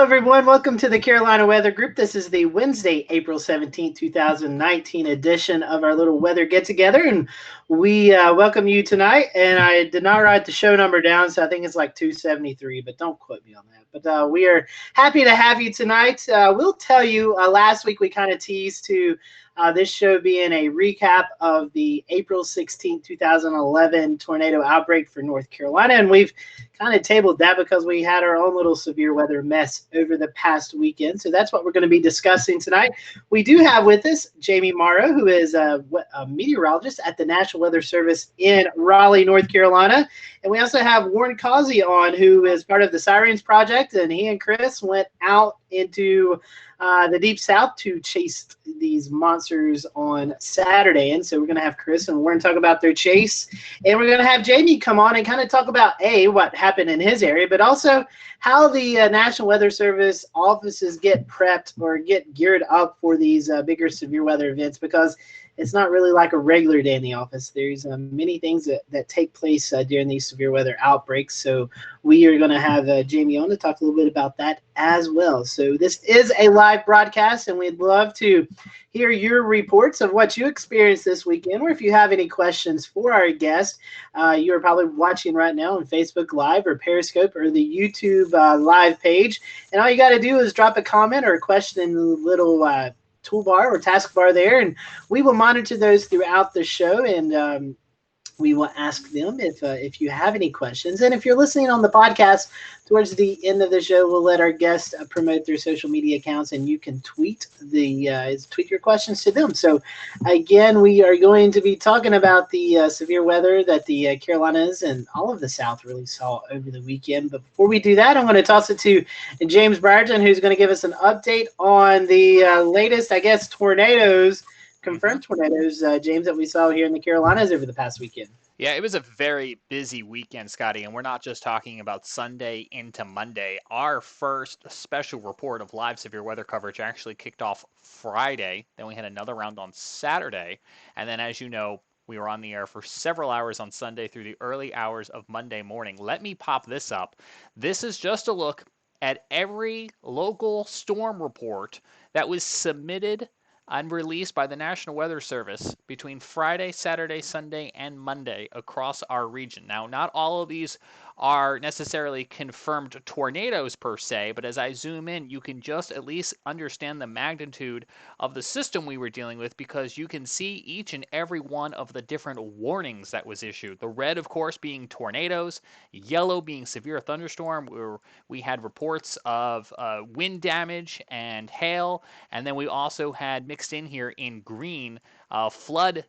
everyone. Welcome to the Carolina Weather Group. This is the Wednesday, April 17th, 2019 edition of our little weather get-together, and we welcome you tonight. And I did not write the show number down, so I think it's like 273, but don't quote me on that. But we are happy to have you tonight. We'll tell you, last week we kind of teased to this show being a recap of the April 16th, 2011 tornado outbreak for North Carolina, and we've kind of tabled that because we had our own little severe weather mess over the past weekend. So that's what we're going to be discussing tonight. We do have with us Jamie Morrow, who is a meteorologist at the National Weather Service in Raleigh, North Carolina. And we also have Warren Causey on, who is part of the Sirens project. And he and Chris went out into the Deep South to chase these monsters on Saturday. And so we're going to have Chris and Warren talk about their chase. And we're going to have Jamie come on and kind of talk about, what happened in his area, but also how the National Weather Service offices get prepped or get geared up for these bigger severe weather events, because it's not really like a regular day in the office. There's many things that take place during these severe weather outbreaks. So we are going to have Jamie on to talk a little bit about that as well. So this is a live broadcast, and we'd love to hear your reports of what you experienced this weekend, or if you have any questions for our guest. You are probably watching right now on Facebook Live or Periscope or the YouTube live page. And all you got to do is drop a comment or a question in the little toolbar or taskbar there, and we will monitor those throughout the show, and we will ask them if you have any questions. And if you're listening on the podcast, towards the end of the show, we'll let our guests promote their social media accounts, and you can tweet your questions to them. So again, we are going to be talking about the severe weather that the Carolinas and all of the South really saw over the weekend. But before we do that, I'm going to toss it to James Brierton, who's going to give us an update on the latest, tornadoes, confirmed tornadoes, James, that we saw here in the Carolinas over the past weekend. Yeah, it was a very busy weekend, Scotty, and we're not just talking about Sunday into Monday. Our first special report of live severe weather coverage actually kicked off Friday. Then we had another round on Saturday. And then, as you know, we were on the air for several hours on Sunday through the early hours of Monday morning. Let me pop this up. This is just a look at every local storm report that was submitted and released by the National Weather Service between Friday, Saturday, Sunday, and Monday across our region. Now, not all of these are necessarily confirmed tornadoes per se, but as I zoom in, you can just at least understand the magnitude of the system we were dealing with, because you can see each and every one of the different warnings that was issued. The red, of course, being tornadoes, yellow being severe thunderstorm, where we had reports of wind damage and hail, and then we also had mixed in here in green flood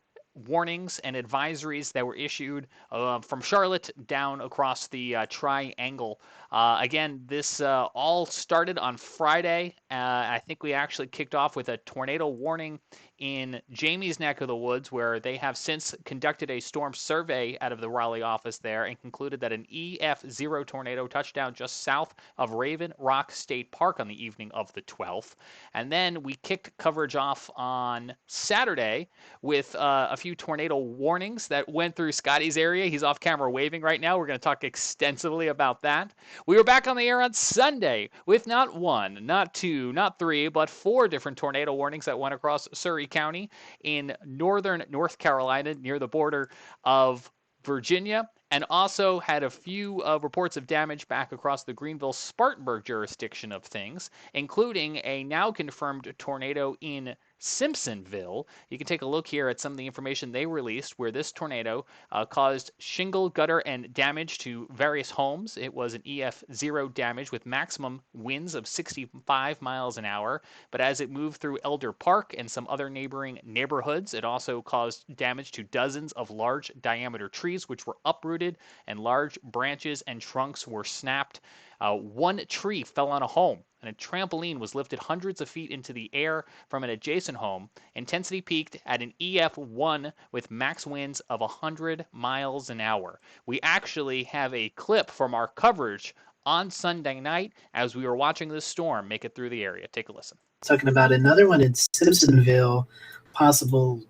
warnings and advisories that were issued from Charlotte down across the triangle. Again, this all started on Friday. I think we actually kicked off with a tornado warning in Jamie's neck of the woods, where they have since conducted a storm survey out of the Raleigh office there and concluded that an EF0 tornado touched down just south of Raven Rock State Park on the evening of the 12th. And then we kicked coverage off on Saturday with a few tornado warnings that went through Scotty's area. He's off camera waving right now. We're going to talk extensively about that. We were back on the air on Sunday with not one, not two, not three, but 4 different tornado warnings that went across Surrey County in northern North Carolina near the border of Virginia, and also had a few reports of damage back across the Greenville-Spartanburg jurisdiction of things, including a now confirmed tornado in Simpsonville. You can take a look here at some of the information they released, where this tornado caused shingle, gutter, and damage to various homes. It was an EF0 damage with maximum winds of 65 miles an hour. But as it moved through Elder Park and some other neighboring neighborhoods, it also caused damage to dozens of large diameter trees, which were uprooted, and large branches and trunks were snapped. One tree fell on a home, and a trampoline was lifted hundreds of feet into the air from an adjacent home. Intensity peaked at an EF1 with max winds of 100 miles an hour. We actually have a clip from our coverage on Sunday night as we were watching this storm make it through the area. Take a listen. Talking about another one in Simpsonville, possible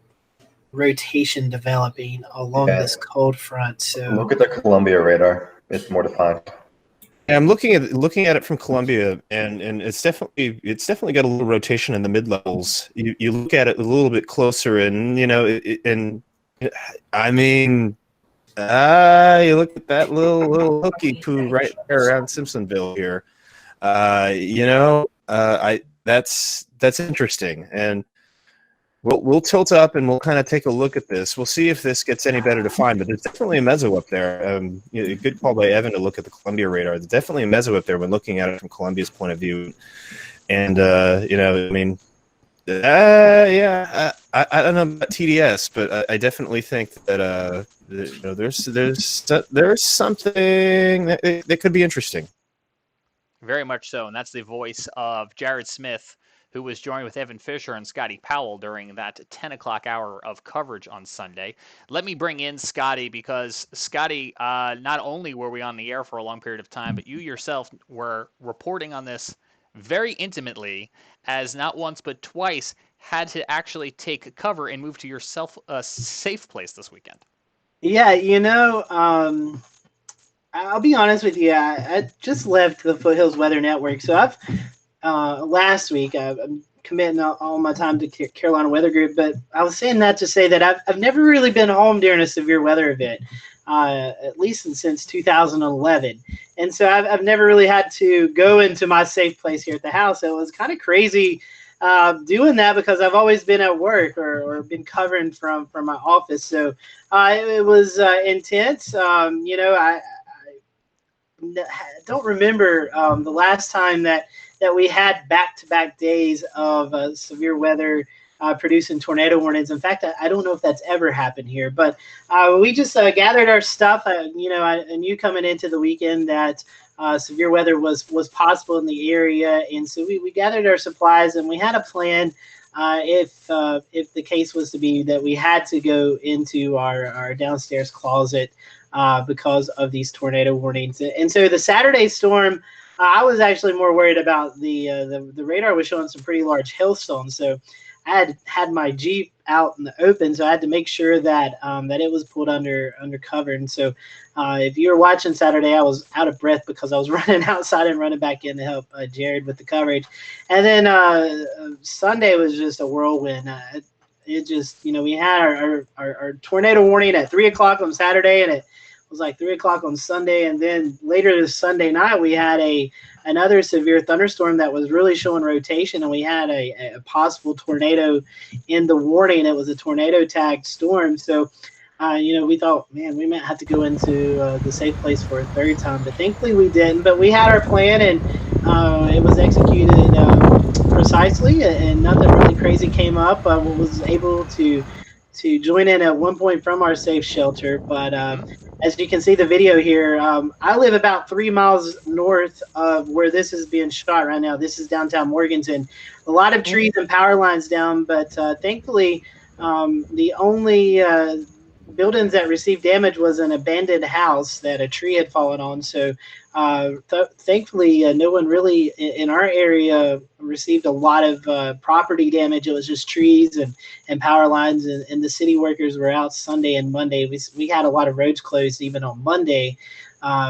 rotation developing along this cold front. So look at the Columbia radar. It's more defined. I'm looking at it from Columbia, and it's definitely got a little rotation in the mid levels. You look at it a little bit closer, and I mean, you look at that little hooky poo right there around Simpsonville here. I that's interesting, and we'll tilt up and we'll kind of take a look at this. We'll see if this gets any better defined, but there's definitely a meso up there. Good call by Evan to look at the Columbia radar. There's definitely a meso up there when looking at it from Columbia's point of view. And I mean, yeah, I don't know about TDS, but I definitely think that there's something that could be interesting. Very much so, and that's the voice of Jared Smith, who was joined with Evan Fisher and Scotty Powell during that 10 o'clock hour of coverage on Sunday. Let me bring in Scotty because, Scotty, not only were we on the air for a long period of time, but you yourself were reporting on this very intimately, as not once but twice had to actually take cover and move to your safe place this weekend. Yeah, I'll be honest with you. I just left the Foothills Weather Network, so I've last week I'm committing all my time to Carolina Weather Group. But I was saying that to say that I've never really been home during a severe weather event, at least since 2011, and so I've never really had to go into my safe place here at the house. So it was kind of crazy doing that because I've always been at work or been covering from my office. So it was intense. I don't remember the last time that we had back-to-back days of severe weather producing tornado warnings. In fact, I don't know if that's ever happened here, but we just gathered our stuff. I knew coming into the weekend that severe weather was possible in the area, and so we gathered our supplies and we had a plan. If the case was to be that we had to go into our downstairs closet because of these tornado warnings. And so the Saturday storm, I was actually more worried about the radar was showing some pretty large hailstones. So I had my Jeep out in the open, so I had to make sure that that it was pulled under cover. And so if you were watching Saturday, I was out of breath because I was running outside and running back in to help Jared with the coverage. And then Sunday was just a whirlwind. It just, we had our tornado warning at 3 o'clock on Saturday, and it was like 3 o'clock on Sunday. And then later this Sunday night, we had another severe thunderstorm that was really showing rotation, and we had a possible tornado in the warning. It was a tornado tagged storm. So, we thought, man, we might have to go into the safe place for a third time, but thankfully we didn't. But we had our plan, and it was executed precisely, and nothing really crazy came up. Was able to join in at one point from our safe shelter, but as you can see the video here, I live about 3 miles north of where this is being shot right now. This is downtown Morganton. A lot of trees and power lines down, but thankfully the only buildings that received damage was an abandoned house that a tree had fallen on. So thankfully no one really in our area received a lot of property damage. It was just trees and power lines, and the city workers were out Sunday and Monday. We had a lot of roads closed even on Monday,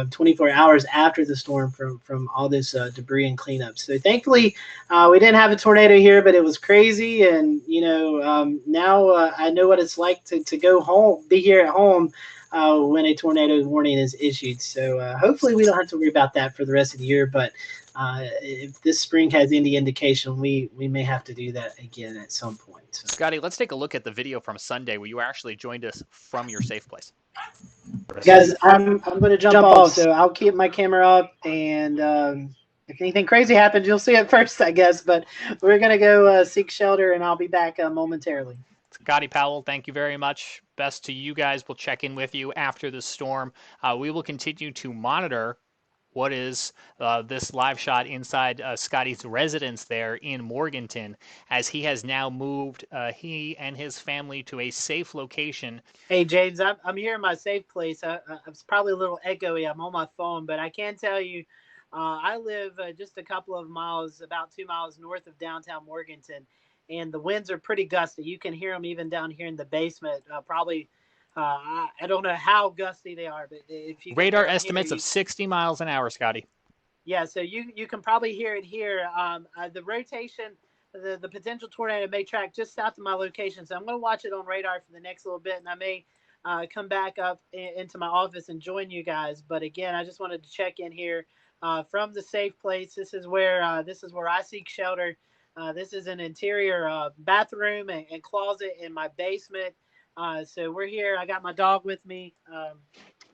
24 hours after the storm from all this debris and cleanup. So thankfully we didn't have a tornado here, but it was crazy. And now I know what it's like to go home, be here at home when a tornado warning is issued. So hopefully we don't have to worry about that for the rest of the year. But if this spring has any indication, we may have to do that again at some point. So. Scotty, let's take a look at the video from Sunday where you actually joined us from your safe place. Guys, I'm going to jump off, so I'll keep my camera up, and if anything crazy happens, you'll see it first, I guess. But we're going to go seek shelter, and I'll be back momentarily. Scotty Powell, thank you very much. Best to you guys. We'll check in with you after the storm. We will continue to monitor what is this live shot inside Scotty's residence there in Morganton, as he has now moved he and his family to a safe location. Hey, James, I'm here in my safe place. It's probably a little echoey. I'm on my phone, but I can tell you I live just a couple of miles, about 2 miles north of downtown Morganton, and the winds are pretty gusty. You can hear them even down here in the basement, probably. I don't know how gusty they are, but if you radar estimates of 60 miles an hour, Scotty. Yeah, so you can probably hear it here. The rotation, the potential tornado may track just south of my location, so I'm going to watch it on radar for the next little bit, and I may come back up into my office and join you guys. But again, I just wanted to check in here from the safe place. This is where I seek shelter. This is an interior bathroom and closet in my basement. So we're here. I got my dog with me.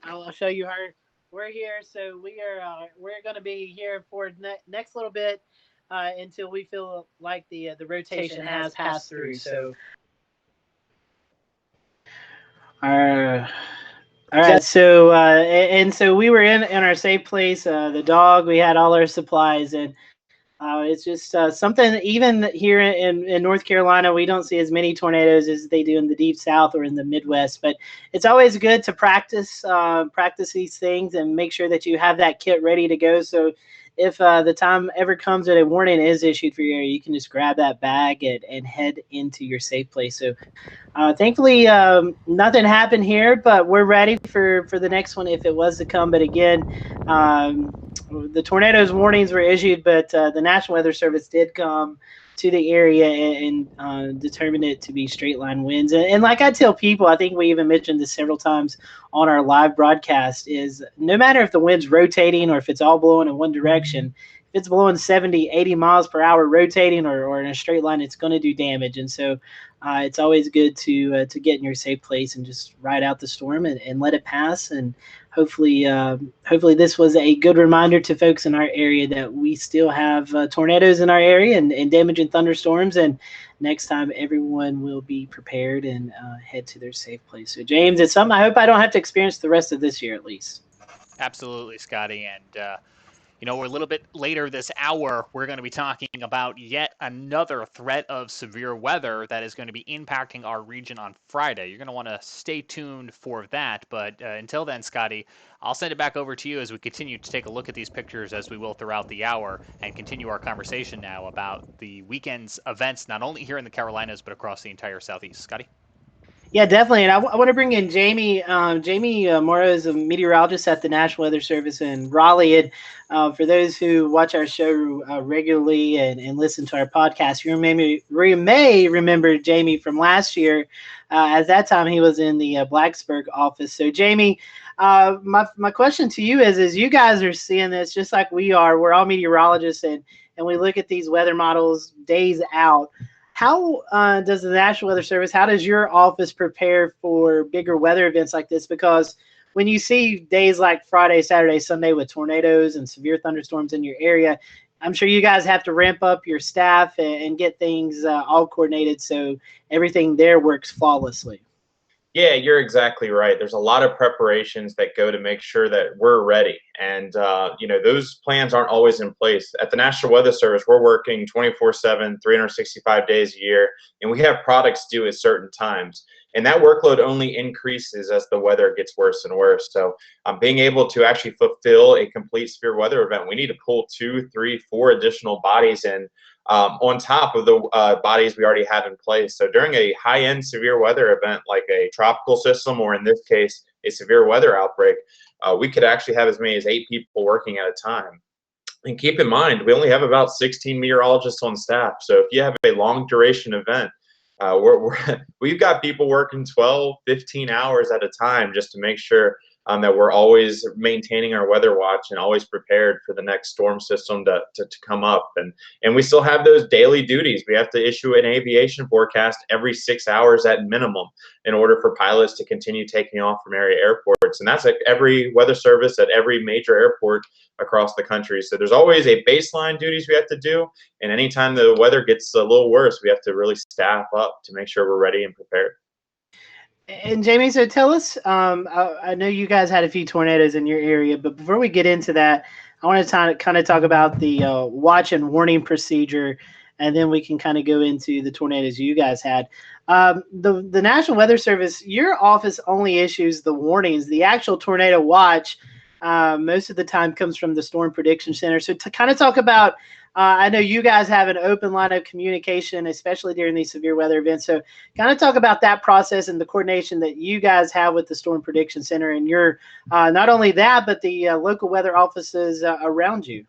I'll show you her. We're here, so we're going to be here for next little bit until we feel like the rotation has passed through. So, all right. So and so we were in our safe place. The dog, we had all our supplies, and it's just something. Even here in North Carolina, we don't see as many tornadoes as they do in the deep South or in the Midwest. But it's always good to practice these things and make sure that you have that kit ready to go. So if the time ever comes that a warning is issued for your area, you can just grab that bag and head into your safe place. So thankfully, nothing happened here, but we're ready for the next one if it was to come. But again, the tornadoes warnings were issued, but the National Weather Service did come to the area and determined it to be straight line winds. And like I tell people, I think we even mentioned this several times on our live broadcast, is no matter if the wind's rotating or if it's all blowing in one direction, if it's blowing 70, 80 miles per hour rotating or in a straight line, it's going to do damage. And so it's always good to get in your safe place and just ride out the storm and let it pass. And hopefully this was a good reminder to folks in our area that we still have tornadoes in our area and damaging thunderstorms. And next time, everyone will be prepared and head to their safe place. So, James, it's something I hope I don't have to experience the rest of this year, at least. Absolutely, Scotty. And we're a little bit later this hour. We're going to be talking about yet another threat of severe weather that is going to be impacting our region on Friday. You're going to want to stay tuned for that. But until then, Scotty, I'll send it back over to you as we continue to take a look at these pictures as we will throughout the hour and continue our conversation now about the weekend's events, not only here in the Carolinas, but across the entire Southeast. Scotty? Yeah, definitely. And I want to bring in Jamie. Jamie Morrow is a meteorologist at the National Weather Service in Raleigh. And for those who watch our show regularly and listen to our podcast, you may remember Jamie from last year. At that time, he was in the Blacksburg office. So, Jamie, my question to you is you guys are seeing this just like we are. We're all meteorologists, and we look at these weather models days out. How does the National Weather Service, how does your office prepare for bigger weather events like this? Because when you see days like Friday, Saturday, Sunday with tornadoes and severe thunderstorms in your area, I'm sure you guys have to ramp up your staff and get things all coordinated so everything there works flawlessly. Yeah, you're exactly right. There's a lot of preparations that go to make sure that we're ready. And, those plans aren't always in place. At the National Weather Service, we're working 24/7, 365 days a year, and we have products due at certain times. And that workload only increases as the weather gets worse and worse. So being able to actually fulfill a complete severe weather event, we need to pull 2, 3, 4 additional bodies in on top of the bodies we already have in place. So during a high-end severe weather event like a tropical system, or in this case, a severe weather outbreak, we could actually have as many as 8 people working at a time. And keep in mind, we only have about 16 meteorologists on staff. So if you have a long duration event, we've got people working 12, 15 hours at a time just to make sure that we're always maintaining our weather watch and always prepared for the next storm system to come up. And we still have those daily duties. We have to issue an aviation forecast every 6 hours at minimum in order for pilots to continue taking off from area airports. And that's at every weather service at every major airport across the country. So there's always a baseline duties we have to do. And anytime the weather gets a little worse, we have to really staff up to make sure we're ready and prepared. And Jamie, so tell us, I know you guys had a few tornadoes in your area, but before we get into that, I want to kind of talk about the watch and warning procedure, and then we can kind of go into the tornadoes you guys had. The National Weather Service, your office only issues the warnings. The actual tornado watch, most of the time, comes from the Storm Prediction Center. So to kind of talk about, I know you guys have an open line of communication, especially during these severe weather events. So kind of talk about that process and the coordination that you guys have with the Storm Prediction Center and your, not only that, but the local weather offices around you.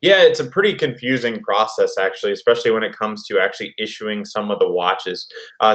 Yeah, it's a pretty confusing process, actually, especially when it comes to actually issuing some of the watches.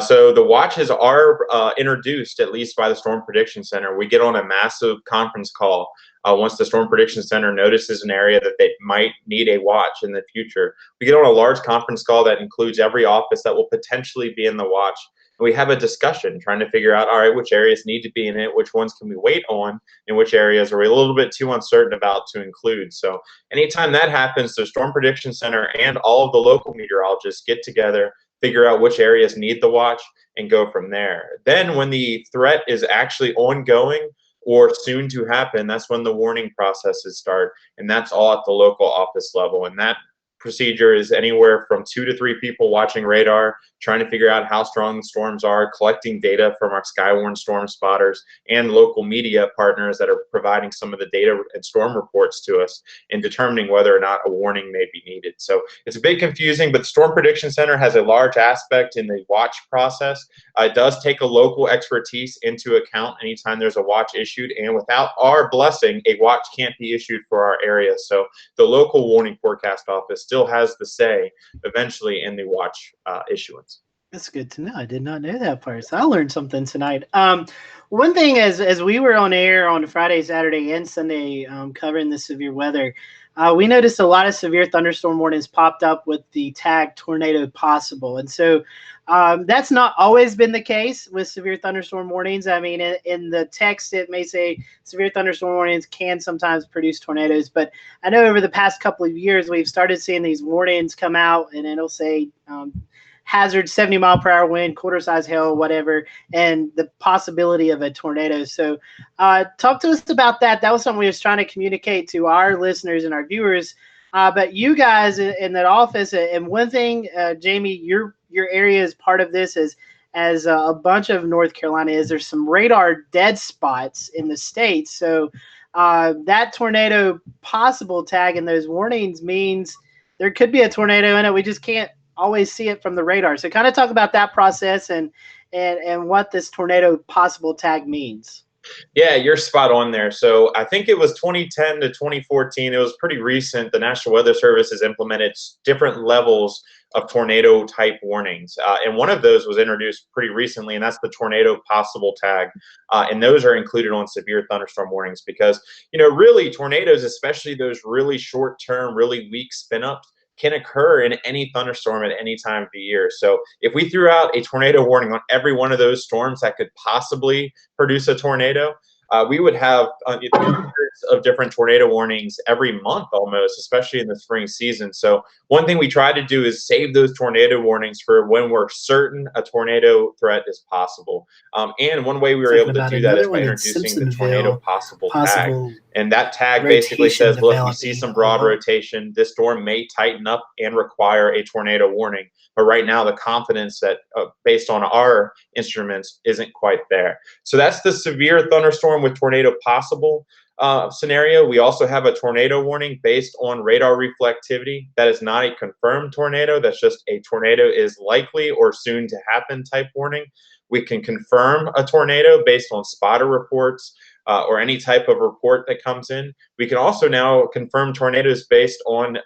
So the watches are introduced, at least by the Storm Prediction Center. We get on a massive conference call once the Storm Prediction Center notices an area that they might need a watch in the future. We get on a large conference call that includes every office that will potentially be in the watch. And we have a discussion trying to figure out, all right, which areas need to be in it, which ones can we wait on, and which areas are we a little bit too uncertain about to include. So anytime that happens, the Storm Prediction Center and all of the local meteorologists get together, figure out which areas need the watch, and go from there. Then when the threat is actually ongoing or soon to happen, that's when the warning processes start, and that's all at the local office level. And that procedure is anywhere from 2 to 3 people watching radar, trying to figure out how strong the storms are, collecting data from our Skywarn storm spotters and local media partners that are providing some of the data and storm reports to us, and determining whether or not a warning may be needed. So it's a bit confusing, but the Storm Prediction Center has a large aspect in the watch process. It does take a local expertise into account anytime there's a watch issued, and without our blessing, a watch can't be issued for our area. So the local warning forecast office still has the say eventually in the watch issuance. That's good to know. I did not know that part. So I learned something tonight. One thing, as we were on air on Friday, Saturday, and Sunday covering the severe weather, we noticed a lot of severe thunderstorm warnings popped up with the tag tornado possible. And so that's not always been the case with severe thunderstorm warnings. I mean, in the text, it may say severe thunderstorm warnings can sometimes produce tornadoes. But I know over the past couple of years, we've started seeing these warnings come out, and it'll say hazard 70-mile-per-hour wind, quarter-size hail, whatever, and the possibility of a tornado. So talk to us about that. That was something we was trying to communicate to our listeners and our viewers. But you guys in that office, and one thing, Jamie, your area is part of this, as a bunch of North Carolina is, there's some radar dead spots in the state. So that tornado possible tag in those warnings means there could be a tornado in it. We just can't always see it from the radar. So kind of talk about that process and what this tornado possible tag means. Yeah, you're spot on there. So I think it was 2010 to 2014. It was pretty recent. The National Weather Service has implemented different levels of tornado type warnings. And one of those was introduced pretty recently, and that's the tornado possible tag. And those are included on severe thunderstorm warnings because, really tornadoes, especially those really short term, really weak spin ups, can occur in any thunderstorm at any time of the year. So if we threw out a tornado warning on every one of those storms that could possibly produce a tornado, we would have hundreds of different tornado warnings every month almost, especially in the spring season. So one thing we try to do is save those tornado warnings for when we're certain a tornado threat is possible. And one way we were able to do that is by introducing the tornado possible tag. And that tag basically says, look, we see some broad rotation. This storm may tighten up and require a tornado warning. But right now, the confidence that based on our instruments isn't quite there. So that's the severe thunderstorm with tornado possible scenario. We also have a tornado warning based on radar reflectivity. That is not a confirmed tornado. That's just a tornado is likely or soon to happen type warning. We can confirm a tornado based on spotter reports or any type of report that comes in. We can also now confirm tornadoes based on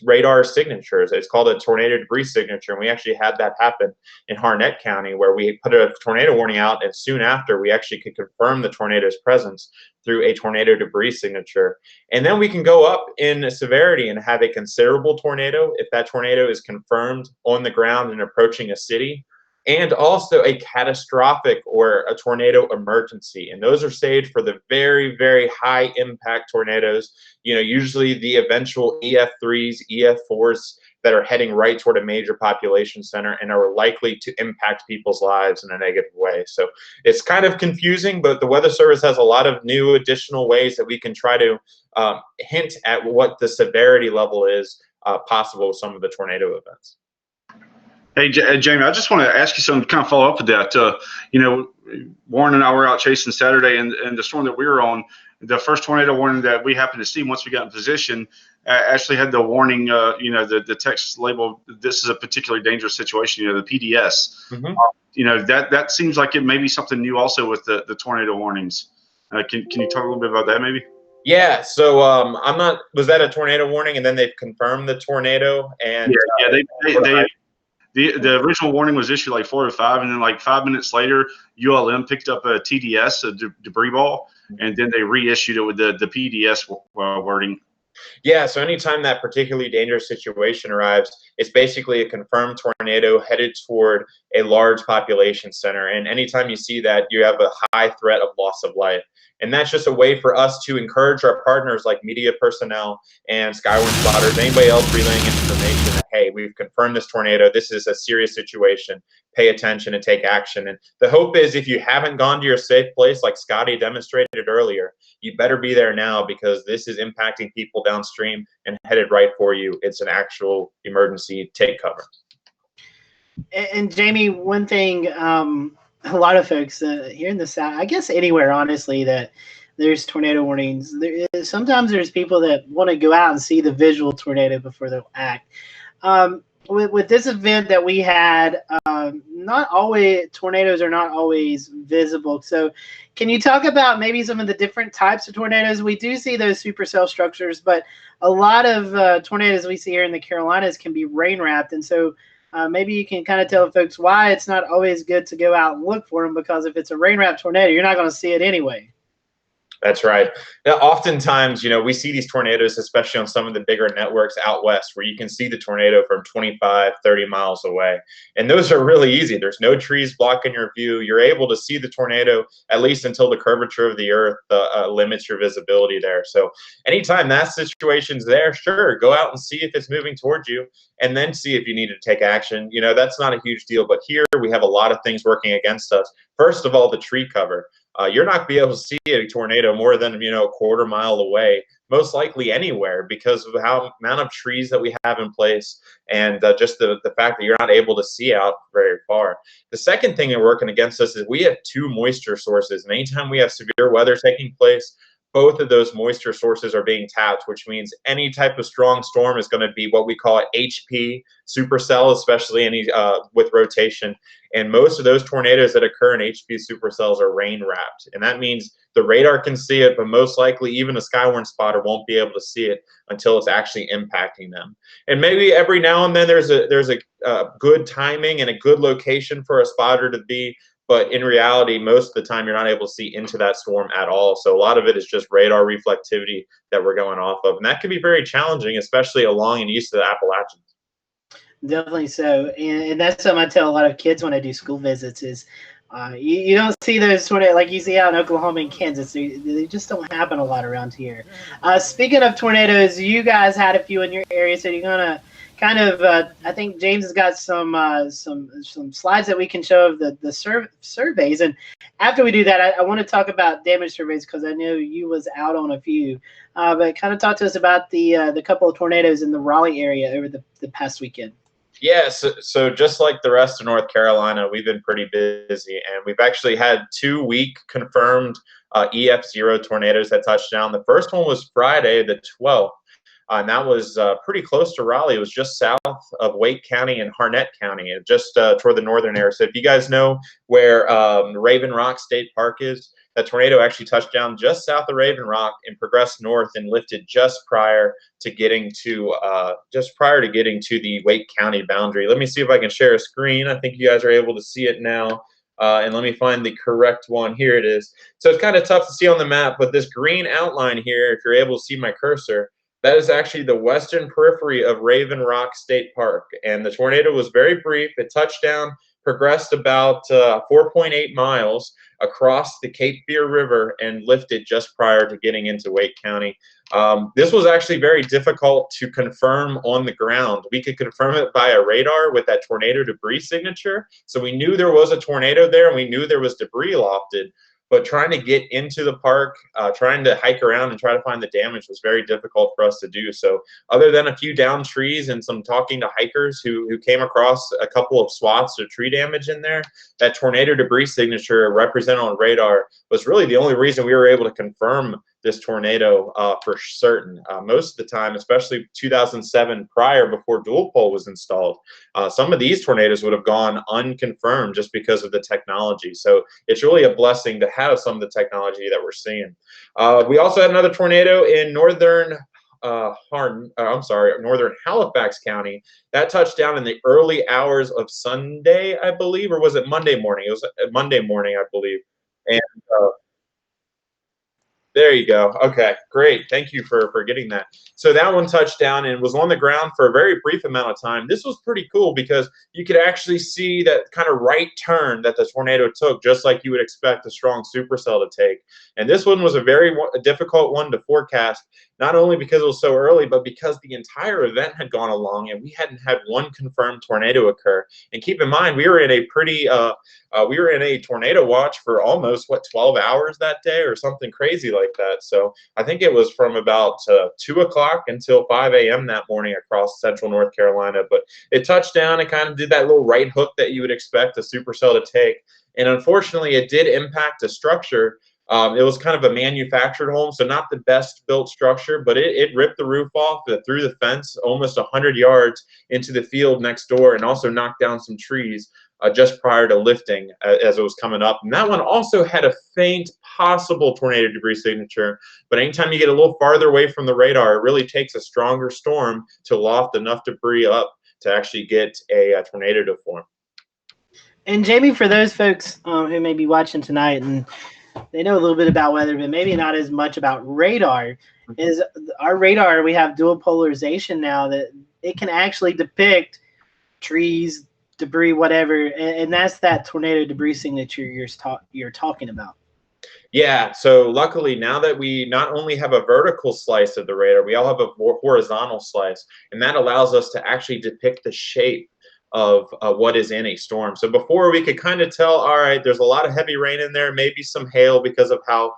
radar signatures. It's called a tornado debris signature, and we actually had that happen in Harnett County, where we put a tornado warning out, and soon after we actually could confirm the tornado's presence through a tornado debris signature. And then we can go up in severity and have a considerable tornado if that tornado is confirmed on the ground and approaching a city, and also a catastrophic or a tornado emergency. And those are saved for the very, very high impact tornadoes, usually the eventual EF3s, EF4s that are heading right toward a major population center and are likely to impact people's lives in a negative way. So it's kind of confusing, but the Weather Service has a lot of new additional ways that we can try to hint at what the severity level is possible with some of the tornado events. Hey, Jamie, I just want to ask you something to kind of follow up with that. Warren and I were out chasing Saturday, and the storm that we were on, the first tornado warning that we happened to see once we got in position actually had the warning, the text label, this is a particularly dangerous situation, the PDS. Mm-hmm. That seems like it may be something new also with the tornado warnings. Can you talk a little bit about that maybe? Yeah, so I'm not. Was that a tornado warning, and then they've confirmed the tornado? And Yeah, the original warning was issued like 4:05, and then like 5 minutes later, ULM picked up a TDS, a debris ball, and then they reissued it with the PDS wording. Yeah, so anytime that particularly dangerous situation arrives, it's basically a confirmed tornado headed toward a large population center. And anytime you see that, you have a high threat of loss of life. And that's just a way for us to encourage our partners like media personnel and Skyward spotters, anybody else relaying information that, hey, we've confirmed this tornado. This is a serious situation. Pay attention and take action. And the hope is if you haven't gone to your safe place, like Scotty demonstrated earlier, you better be there now because this is impacting people downstream and headed right for you. It's an actual emergency. Take cover. And Jamie, one thing, a lot of folks here in the South, I guess anywhere, honestly, that there's tornado warnings. Sometimes there's people that want to go out and see the visual tornado before they'll act. With this event that we had, not always tornadoes are not always visible. So can you talk about maybe some of the different types of tornadoes? We do see those supercell structures, but a lot of tornadoes we see here in the Carolinas can be rain wrapped. And so maybe you can kind of tell folks why it's not always good to go out and look for them, because if it's a rain wrapped tornado, you're not going to see it anyway. That's right. Now, oftentimes, we see these tornadoes, especially on some of the bigger networks out west, where you can see the tornado from 25, 30 miles away. And those are really easy. There's no trees blocking your view. You're able to see the tornado, at least until the curvature of the earth limits your visibility there. So anytime that situation's there, sure, go out and see if it's moving towards you, and then see if you need to take action. That's not a huge deal. But here we have a lot of things working against us. First of all, the tree cover. You're not going to be able to see a tornado more than a quarter mile away, most likely anywhere, because of the amount of trees that we have in place, and just the fact that you're not able to see out very far. The second thing that working against us is we have two moisture sources, and anytime we have severe weather taking place, both of those moisture sources are being tapped, which means any type of strong storm is going to be what we call HP supercell, especially any with rotation. And most of those tornadoes that occur in HP supercells are rain wrapped. And that means the radar can see it, but most likely even a Skywarn spotter won't be able to see it until it's actually impacting them. And maybe every now and then there's a good timing and a good location for a spotter to be. But in reality, most of the time, you're not able to see into that storm at all. So a lot of it is just radar reflectivity that we're going off of. And that can be very challenging, especially along and east of the Appalachians. Definitely so. And that's something I tell a lot of kids when I do school visits is you don't see those tornadoes like you see out in Oklahoma and Kansas. They just don't happen a lot around here. Speaking of tornadoes, you guys had a few in your area, so you're going to kind of I think James has got some slides that we can show of the surveys. And after we do that, I want to talk about damage surveys because I know you was out on a few. But kind of talk to us about the couple of tornadoes in the Raleigh area over the past weekend. Yeah, so just like the rest of North Carolina, we've been pretty busy, and we've actually had 2 week confirmed EF0 tornadoes that touched down. The first one was Friday, the 12th. And that was pretty close to Raleigh. It was just south of Wake County and Harnett County, just toward the northern area. So if you guys know where Raven Rock State Park is, that tornado actually touched down just south of Raven Rock and progressed north and lifted just prior to getting to the Wake County boundary. Let me see if I can share a screen. I think you guys are able to see it now. And let me find the correct one. Here it is. So it's kind of tough to see on the map, but this green outline here, if you're able to see my cursor, that is actually the western periphery of Raven Rock State Park. And the tornado was very brief. It touched down, progressed about 4.8 miles across the Cape Fear River and lifted just prior to getting into Wake County. This was actually very difficult to confirm on the ground. We could confirm it via radar with that tornado debris signature. So we knew there was a tornado there and we knew there was debris lofted. But trying to get into the park, trying to hike around and try to find the damage was very difficult for us to do. So other than a few downed trees and some talking to hikers who came across a couple of swaths of tree damage in there, that tornado debris signature represented on radar was really the only reason we were able to confirm this tornado for certain. Most of the time, especially 2007 prior, before dual pole was installed, some of these tornadoes would have gone unconfirmed just because of the technology. So it's really a blessing to have some of the technology that we're seeing. We also had another tornado in northern northern Halifax County that touched down in the early hours of Sunday, I believe, or was it Monday morning? It was Monday morning, I believe. And there you go. Okay, great. Thank you for getting that. So that one touched down and was on the ground for a very brief amount of time. This was pretty cool because you could actually see that kind of right turn that the tornado took, just like you would expect a strong supercell to take. And this one was a very difficult one to forecast, not only because it was so early, but because the entire event had gone along and we hadn't had one confirmed tornado occur. And keep in mind, we were in a pretty we were in a tornado watch for almost 12 hours that day or something crazy like that. So I think it was from about 2 o'clock until 5 a.m. that morning across central North Carolina. But it touched down and kind of did that little right hook that you would expect a supercell to take. And unfortunately, it did impact a structure. It was kind of a manufactured home, so not the best built structure, but it ripped the roof off, through the fence almost 100 yards into the field next door, and also knocked down some trees just prior to lifting as it was coming up. And that one also had a faint possible tornado debris signature, but anytime you get a little farther away from the radar, it really takes a stronger storm to loft enough debris up to actually get a tornado to form. And Jamie, for those folks who may be watching tonight and they know a little bit about weather, but maybe not as much about radar, is our radar, we have dual polarization now that it can actually depict trees, debris, whatever, and that's that tornado debris signature you're talking about. Yeah, so luckily now that we not only have a vertical slice of the radar, we all have a horizontal slice, and that allows us to actually depict the shape of what is in a storm. So before we could kind of tell, all right, there's a lot of heavy rain in there, maybe some hail because of how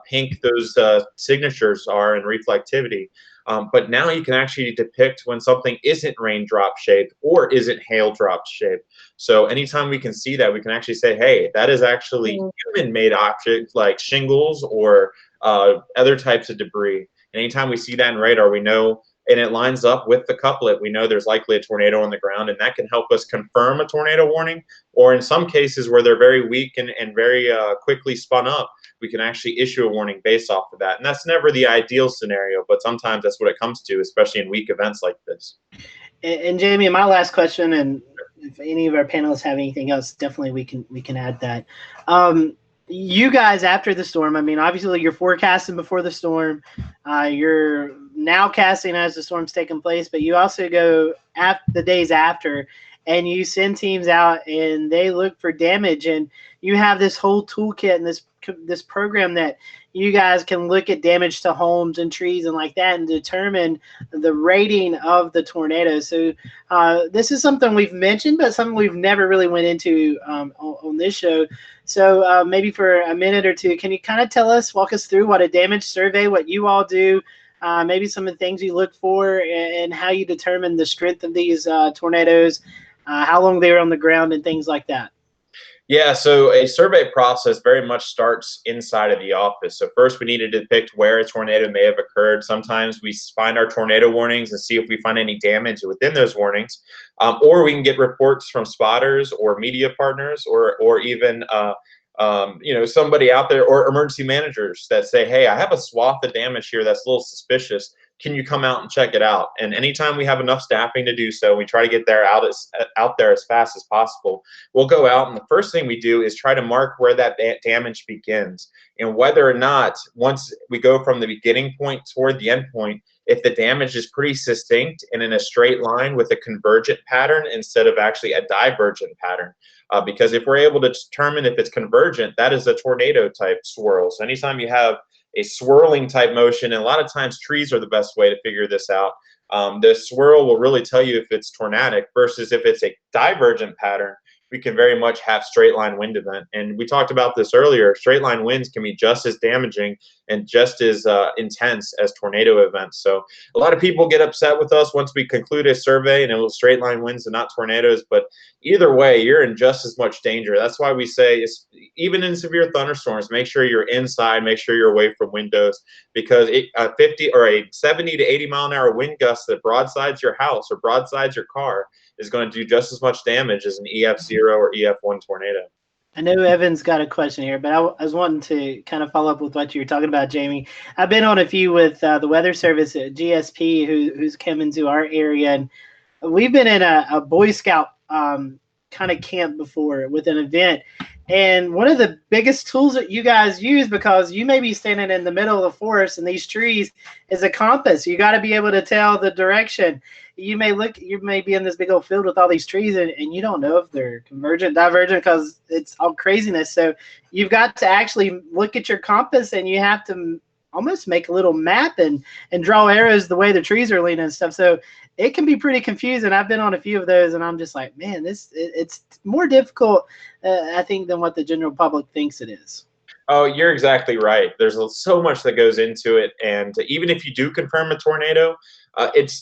pink those signatures are in reflectivity. But now you can actually depict when something isn't raindrop shaped or isn't hail drop shaped. So anytime we can see that, we can actually say, hey, that is actually human-made objects like shingles or other types of debris. And anytime we see that in radar, we know, and it lines up with the couplet, we know there's likely a tornado on the ground, and that can help us confirm a tornado warning. Or in some cases where they're very weak and very quickly spun up, we can actually issue a warning based off of that. And that's never the ideal scenario, but sometimes that's what it comes to, especially in weak events like this. And Jamie, my last question, and if any of our panelists have anything else, definitely we can add that. You guys, after the storm, I mean, obviously you're forecasting before the storm. You're now casting as the storm's taking place, but you also go the days after, and you send teams out and they look for damage, and you have this whole toolkit and this program that you guys can look at damage to homes and trees and like that and determine the rating of the tornado. So this is something we've mentioned, but something we've never really went into on this show. So maybe for a minute or two, can you kind of walk us through what a damage survey, what you all do, maybe some of the things you look for, and how you determine the strength of these tornadoes, how long they were on the ground, and things like that? Yeah, so a survey process very much starts inside of the office. So first we need to depict where a tornado may have occurred. Sometimes we find our tornado warnings and see if we find any damage within those warnings. Or we can get reports from spotters or media partners or even somebody out there or emergency managers that say, hey, I have a swath of damage here that's a little suspicious. Can you come out and check it out? And anytime we have enough staffing to do so, we try to get out there as fast as possible. We'll go out, and the first thing we do is try to mark where that damage begins, and whether or not, once we go from the beginning point toward the end point, if the damage is pretty succinct and in a straight line with a convergent pattern instead of actually a divergent pattern. Because if we're able to determine if it's convergent, that is a tornado type swirl. So anytime you have a swirling type motion, and a lot of times trees are the best way to figure this out. The swirl will really tell you if it's tornadic versus if it's a divergent pattern. we can very much have straight line wind event. And we talked about this earlier. Straight line winds can be just as damaging and just as intense as tornado events. So a lot of people get upset with us once we conclude a survey and it was straight line winds and not tornadoes. But either way, you're in just as much danger. That's why we say, even in severe thunderstorms, make sure you're inside, make sure you're away from windows, because a 50 or a 70 to 80 mile an hour wind gust that broadsides your house or broadsides your car is going to do just as much damage as an EF0 or EF1 tornado. I know Evan's got a question here, but I was wanting to kind of follow up with what you were talking about, Jamie. I've been on a few with the Weather Service at GSP, who's come into our area, and we've been in a Boy Scout kind of camp before with an event. And one of the biggest tools that you guys use, because you may be standing in the middle of the forest and these trees, is a compass. You got to be able to tell the direction. You may be in this big old field with all these trees, and you don't know if they're convergent, divergent, because it's all craziness. So you've got to actually look at your compass, and you have to almost make a little map and draw arrows the way the trees are leaning and stuff. So it can be pretty confusing. I've been on a few of those, and I'm just like, man, it's more difficult, I think, than what the general public thinks it is. Oh, you're exactly right. There's so much that goes into it, and even if you do confirm a tornado,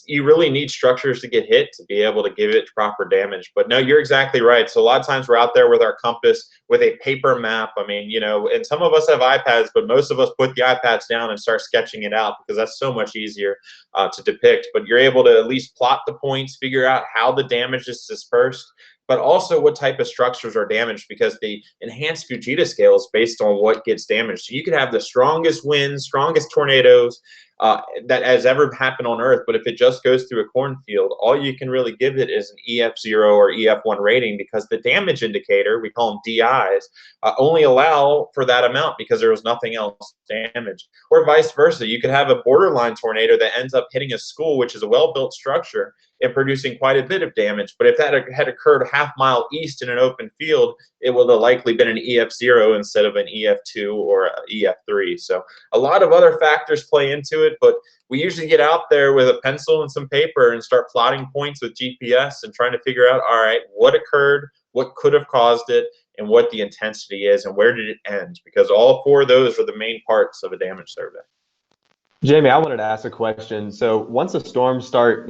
you really need structures to get hit to be able to give it proper damage. But no, you're exactly right. So a lot of times we're out there with our compass, with a paper map. I mean, and some of us have iPads, but most of us put the iPads down and start sketching it out because that's so much easier to depict. But you're able to at least plot the points, figure out how the damage is dispersed, but also what type of structures are damaged, because the enhanced Fujita scale is based on what gets damaged. So you could have the strongest winds, strongest tornadoes that has ever happened on Earth, but if it just goes through a cornfield, all you can really give it is an EF0 or EF1 rating, because the damage indicator, we call them DIs, only allow for that amount because there was nothing else damaged. Or vice versa, you could have a borderline tornado that ends up hitting a school, which is a well-built structure, and producing quite a bit of damage. But if that had occurred half-mile east in an open field, it would have likely been an EF0 instead of an EF2 or an EF3. So a lot of other factors play into it, but we usually get out there with a pencil and some paper and start plotting points with GPS and trying to figure out, all right, what occurred, what could have caused it, and what the intensity is, and where did it end? Because all four of those are the main parts of a damage survey. Jamie, I wanted to ask a question. So once the storms start,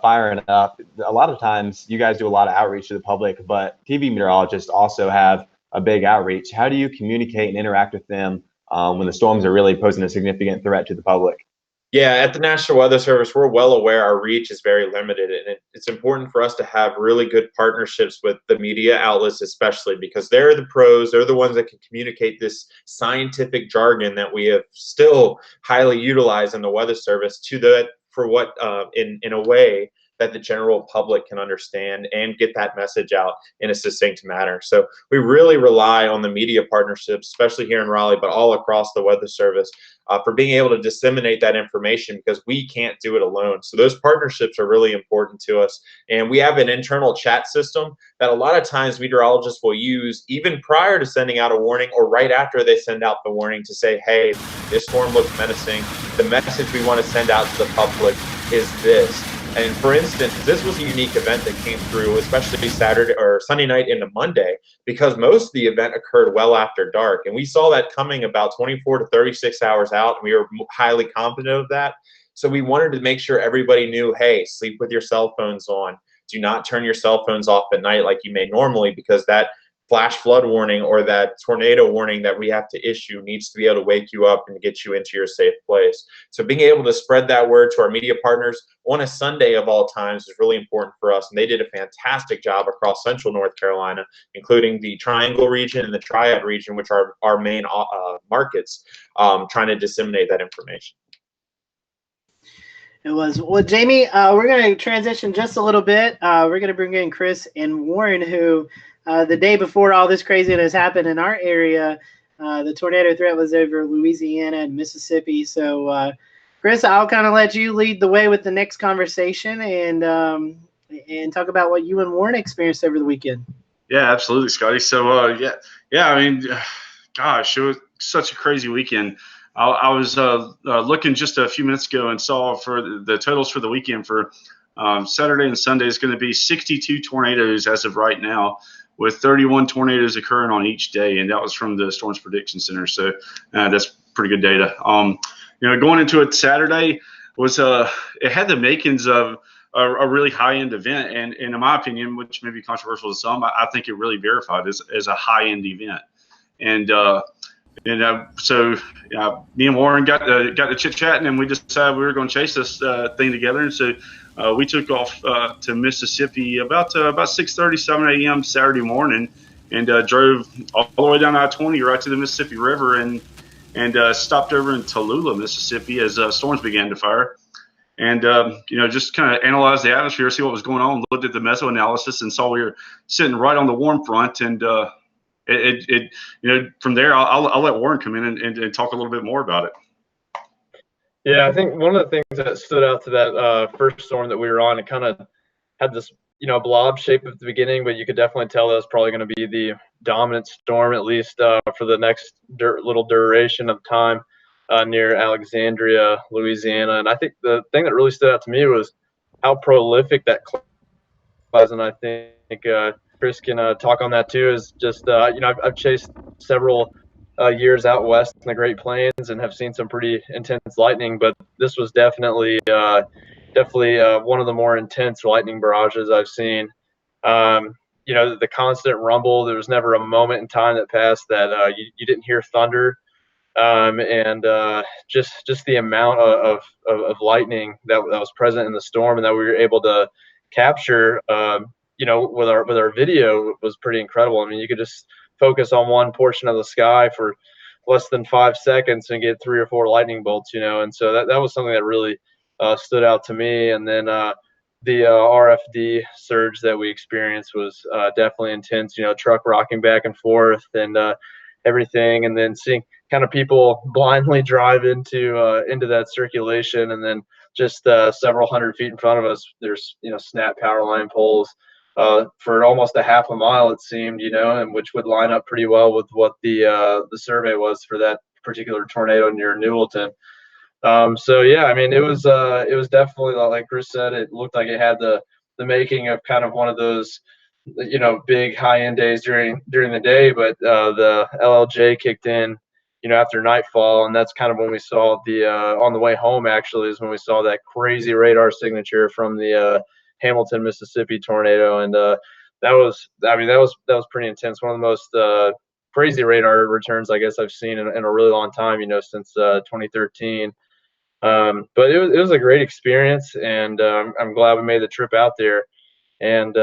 firing up, a lot of times you guys do a lot of outreach to the public, but TV meteorologists also have a big outreach. How do you communicate and interact with them when the storms are really posing a significant threat to the public? Yeah, at the National Weather Service, we're well aware our reach is very limited, and it's important for us to have really good partnerships with the media outlets, especially because they're the pros. They're the ones that can communicate this scientific jargon that we have still highly utilized in the Weather Service in a way that the general public can understand and get that message out in a succinct manner. So we really rely on the media partnerships, especially here in Raleigh, but all across the Weather Service, for being able to disseminate that information, because we can't do it alone. So those partnerships are really important to us. And we have an internal chat system that a lot of times meteorologists will use even prior to sending out a warning or right after they send out the warning to say, hey, this storm looks menacing. The message we want to send out to the public is this. And for instance, this was a unique event that came through, especially Saturday or Sunday night into Monday, because most of the event occurred well after dark. And we saw that coming about 24 to 36 hours out, and we were highly confident of that. So we wanted to make sure everybody knew, hey, sleep with your cell phones on. Do not turn your cell phones off at night like you may normally, because that flash flood warning or that tornado warning that we have to issue needs to be able to wake you up and get you into your safe place. So being able to spread that word to our media partners on a Sunday of all times is really important for us. And they did a fantastic job across central North Carolina, including the Triangle region and the Triad region, which are our main markets, trying to disseminate that information. It was. Well, Jamie, we're going to transition just a little bit. We're going to bring in Chris and Warren, who the day before all this craziness happened in our area, the tornado threat was over Louisiana and Mississippi. So, Chris, I'll kind of let you lead the way with the next conversation and talk about what you and Warren experienced over the weekend. Yeah, absolutely, Scotty. So, I mean, gosh, it was such a crazy weekend. I was looking just a few minutes ago and saw for the totals for the weekend for Saturday and Sunday is going to be 62 tornadoes as of right now, with 31 tornadoes occurring on each day, and that was from the Storms Prediction Center. So that's pretty good data. Going into it Saturday was it had the makings of a really high-end event, and in my opinion, which may be controversial to some, I think it really verified as a high-end event. And so me and Warren got to chit-chatting, and we decided we were going to chase this thing together. And so we took off to Mississippi about 6:30, 7 a.m. Saturday morning, and drove all the way down I-20 right to the Mississippi River, and stopped over in Tallulah, Mississippi, as storms began to fire. And just kind of analyzed the atmosphere, see what was going on, looked at the meso-analysis, and saw we were sitting right on the warm front. And from there, I'll let Warren come in and talk a little bit more about it. Yeah, I think one of the things that stood out to that first storm that we were on, it kind of had this blob shape at the beginning, but you could definitely tell that was probably going to be the dominant storm, at least for the next little duration of time near Alexandria, Louisiana. And I think the thing that really stood out to me was how prolific that cloud was. And I think Chris can talk on that too. Is just I've chased several years out west in the Great Plains and have seen some pretty intense lightning, but this was definitely one of the more intense lightning barrages I've seen. The constant rumble. There was never a moment in time that passed that you didn't hear thunder, and just the amount of lightning that was present in the storm and that we were able to capture, with our video was pretty incredible. I mean, you could just focus on one portion of the sky for less than 5 seconds and get 3 or 4 lightning bolts, and so that was something that really stood out to me. And then the RFD surge that we experienced was definitely intense, truck rocking back and forth and everything, and then seeing kind of people blindly drive into that circulation, and then just several hundred feet in front of us, there's snap power line poles for almost a half a mile, it seemed, and which would line up pretty well with what the survey was for that particular tornado near Newellton. So yeah, I mean, it was definitely, like Chris said, it looked like it had the making of kind of one of those big high-end days during the day, but the LLJ kicked in after nightfall, and that's kind of when we saw the on the way home, actually, is when we saw that crazy radar signature from the Hamilton, Mississippi tornado. And that was pretty intense. One of the most crazy radar returns I guess I've seen in a really long time, since 2013. But it was a great experience, and I'm glad we made the trip out there. And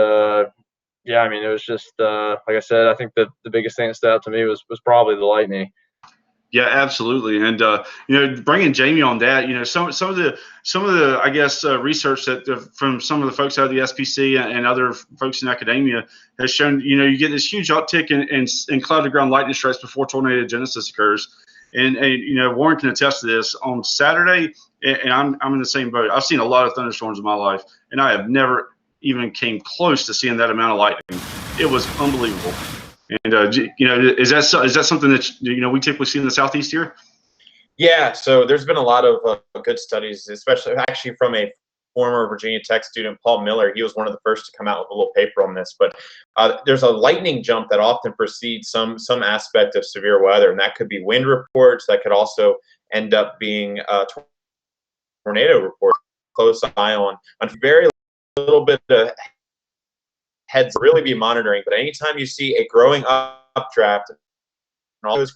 yeah, I mean, it was just like I said, I think the biggest thing that stood out to me was probably the lightning. Yeah, absolutely. And bringing Jamie on that, some of the I guess research that from some of the folks out of the SPC and other folks in academia has shown, you get this huge uptick in cloud to ground lightning strikes before tornado genesis occurs. And Warren can attest to this. On Saturday, and I'm in the same boat. I've seen a lot of thunderstorms in my life, and I have never even came close to seeing that amount of lightning. It was unbelievable. And is that something that we typically see in the Southeast here? Yeah, so there's been a lot of good studies, especially actually from a former Virginia Tech student, Paul Miller. He was one of the first to come out with a little paper on this. But there's a lightning jump that often precedes some aspect of severe weather, and that could be wind reports. That could also end up being tornado reports. Close eye on very little bit of heads really be monitoring. But anytime you see a growing updraft,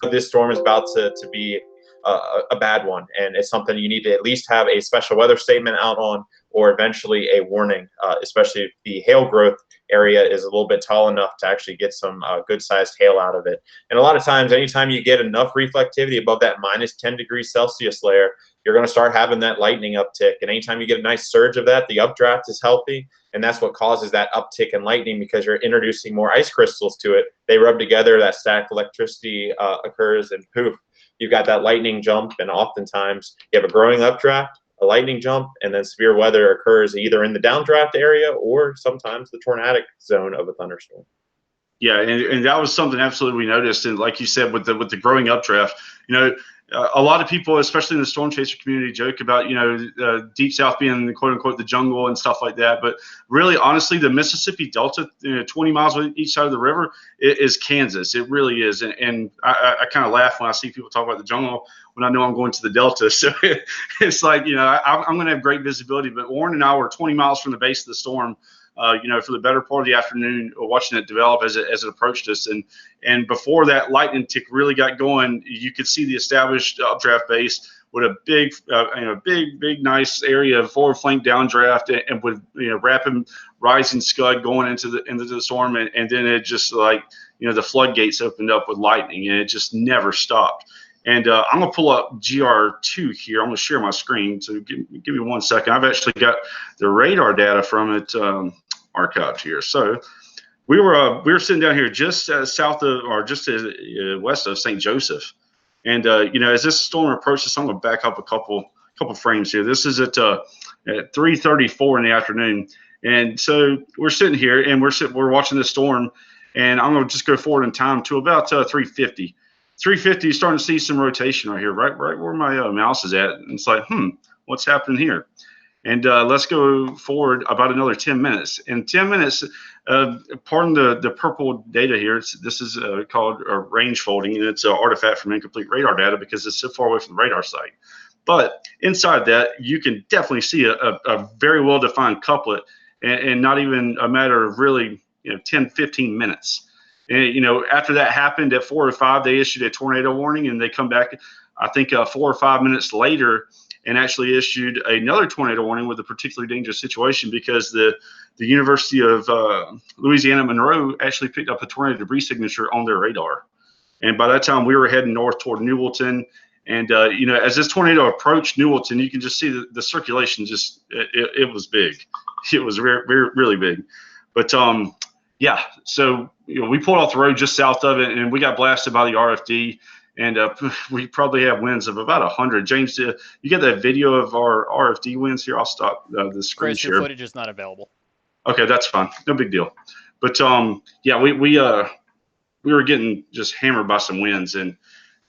this storm is about to be a bad one, and it's something you need to at least have a special weather statement out on, or eventually a warning, especially if the hail growth area is a little bit tall enough to actually get some good-sized hail out of it. And a lot of times, anytime you get enough reflectivity above that -10°C layer, you're going to start having that lightning uptick. And anytime you get a nice surge of that, the updraft is healthy, and that's what causes that uptick in lightning, because you're introducing more ice crystals to it. They rub together, that static electricity occurs, and poof, you've got that lightning jump. And oftentimes you have a growing updraft, a lightning jump, and then severe weather occurs either in the downdraft area or sometimes the tornadic zone of a thunderstorm. Yeah, and that was something absolutely we noticed. And like you said, with the growing updraft, a lot of people, especially in the storm chaser community, joke about, Deep South being quote unquote the jungle and stuff like that. But really, honestly, the Mississippi Delta, 20 miles on each side of the river, is Kansas. It really is. And I kind of laugh when I see people talk about the jungle when I know I'm going to the Delta. So it's like, I'm going to have great visibility. But Warren and I were 20 miles from the base of the storm, for the better part of the afternoon, watching it develop as it approached us. And before that lightning tick really got going, you could see the established updraft base with a big, nice area of forward flank downdraft, and with rapid rising scud going into the storm, and then it just the floodgates opened up with lightning, and it just never stopped. And I'm going to pull up GR2 here. I'm going to share my screen. So give me 1 second. I've actually got the radar data from it archived here. So we were sitting down here just south of, or just west of St. Joseph. And, as this storm approaches, I'm going to back up a couple frames here. This is at 3:34 in the afternoon. And so we're sitting here, and we're watching this storm. And I'm going to just go forward in time to about 3:50. 3:50, starting to see some rotation right here, right where my mouse is at. And it's like, what's happening here? And let's go forward about another 10 minutes. In 10 minutes, pardon the purple data here. This is called range folding, and it's an artifact from incomplete radar data because it's so far away from the radar site. But inside that, you can definitely see a very well-defined couplet, and not even a matter of really 10, 15 minutes. And, after that happened at 4 or 5, they issued a tornado warning, and they come back, I think, 4 or 5 minutes later, and actually issued another tornado warning with a particularly dangerous situation because the University of Louisiana Monroe actually picked up a tornado debris signature on their radar. And by that time, we were heading north toward Newellton. And, as this tornado approached Newellton, you can just see the circulation it was big. It was really big. But, yeah, so we pulled off the road just south of it, and we got blasted by the RFD, and we probably have winds of about 100. James, you get that video of our RFD winds here? I'll stop the screen share. Chris, your footage is not available. Okay, that's fine. No big deal. But yeah, we were getting just hammered by some winds, and